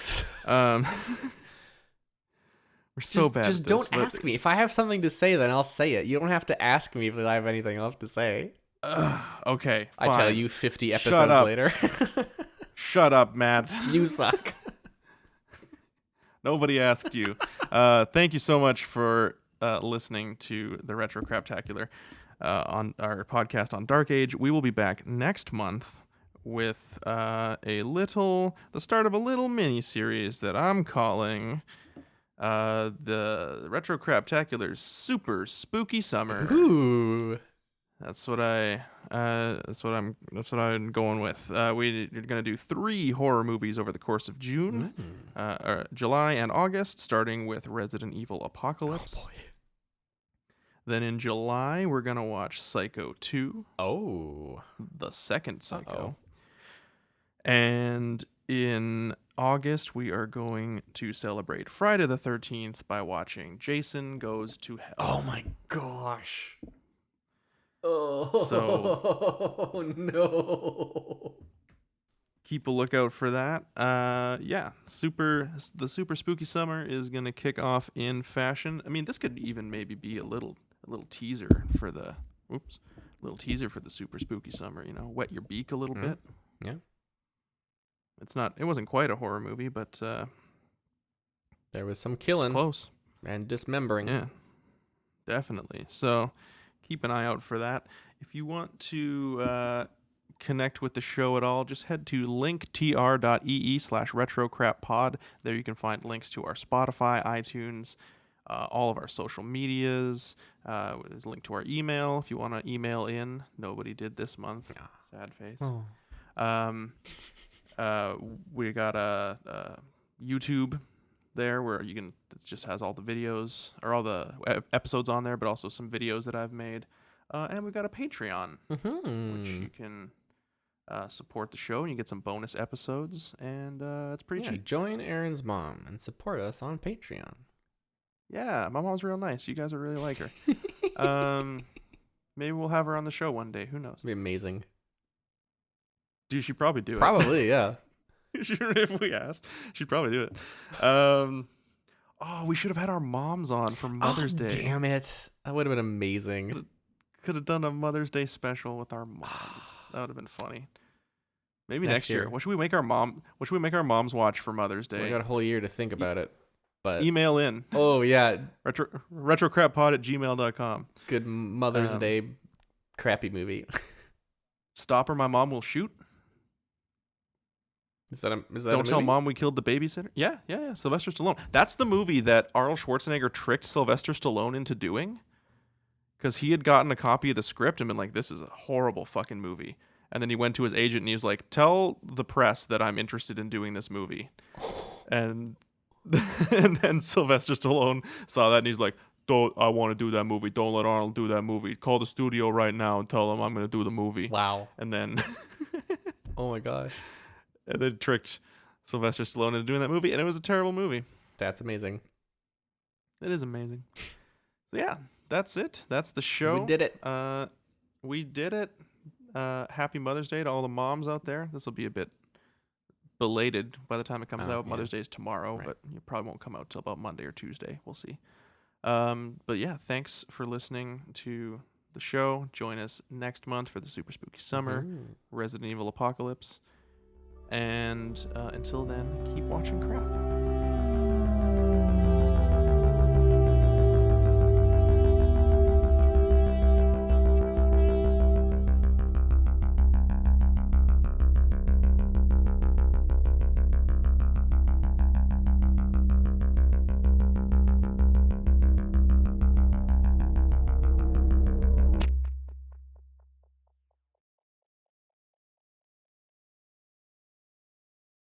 We're so bad. Just at this, don't but- ask me. If I have something to say, then I'll say it. You don't have to ask me if I have anything else to say. Okay, I tell fine. you 50 Shut episodes up. later. Shut up, Matt. You suck. Nobody asked you. Thank you so much for listening to the Retro Craptacular on our podcast on Dark Age. We will be back next month with the start of a little mini series that I'm calling the Retro Craptacular's Super Spooky Summer. Ooh. That's what I'm going with. We're gonna do 3 horror movies over the course of June, July, and August, starting with Resident Evil Apocalypse. Oh boy. Then in July, we're gonna watch Psycho 2, Oh. the second Psycho. Uh-oh. And in August, we are going to celebrate Friday the 13th by watching Jason Goes to Hell. Oh my gosh. Oh So- no. Keep a lookout for that. Yeah, the super spooky summer is gonna kick off in fashion. I mean, this could even maybe be a little teaser for the super spooky summer. You know, wet your beak a little bit. Yeah. It wasn't quite a horror movie, but There was some it's killing close. and dismembering. Yeah, definitely. So keep an eye out for that. If you want to connect with the show at all, just head to linktr.ee/retrocrappod. There you can find links to our Spotify, iTunes, all of our social medias. There's a link to our email if you want to email in. Nobody did this month. Sad face. Oh. We got a YouTube there where you can, it just has all the videos or all the episodes on there, but also some videos that I've made. And we've got a Patreon, which you can support the show and you get some bonus episodes, and it's pretty cheap. Join Aaron's mom and support us on Patreon. Yeah, my mom's real nice. You guys would really like her. Maybe we'll have her on the show one day. Who knows? It'd be amazing. Dude, she'd probably do it. Probably, yeah. If we asked, she'd probably do it. We should have had our moms on for Mother's Day. Damn it. That would have been amazing. Could have done a Mother's Day special with our moms. That would have been funny. Maybe Next next year. year. What should we make our moms watch for Mother's We Day? got a whole year to think about it. But Email in oh yeah, retrocrappod@gmail.com. good Mother's Day crappy movie. Stop or my mom will shoot. Is that a Don't Tell movie? Mom We Killed the Babysitter. Yeah. Sylvester Stallone. That's the movie that Arnold Schwarzenegger tricked Sylvester Stallone into doing. Because he had gotten a copy of the script and been like, this is a horrible fucking movie. And then he went to his agent and he was like, tell the press that I'm interested in doing this movie. And and then Sylvester Stallone saw that and he's like, I want to do that movie. Don't let Arnold do that movie. Call the studio right now and tell them I'm going to do the movie. Wow. And then Oh my gosh. and then tricked Sylvester Stallone into doing that movie. And it was a terrible movie. That's amazing. It is amazing. So yeah, that's it. That's the show. We did it. We did it. Happy Mother's Day to all the moms out there. This will be a bit belated by the time it comes out. Yeah. Mother's Day is tomorrow, Right. but it probably won't come out till about Monday or Tuesday. We'll see. But yeah, thanks for listening to the show. Join us next month for the Super Spooky Summer Resident Evil Apocalypse. And until then, keep watching crap.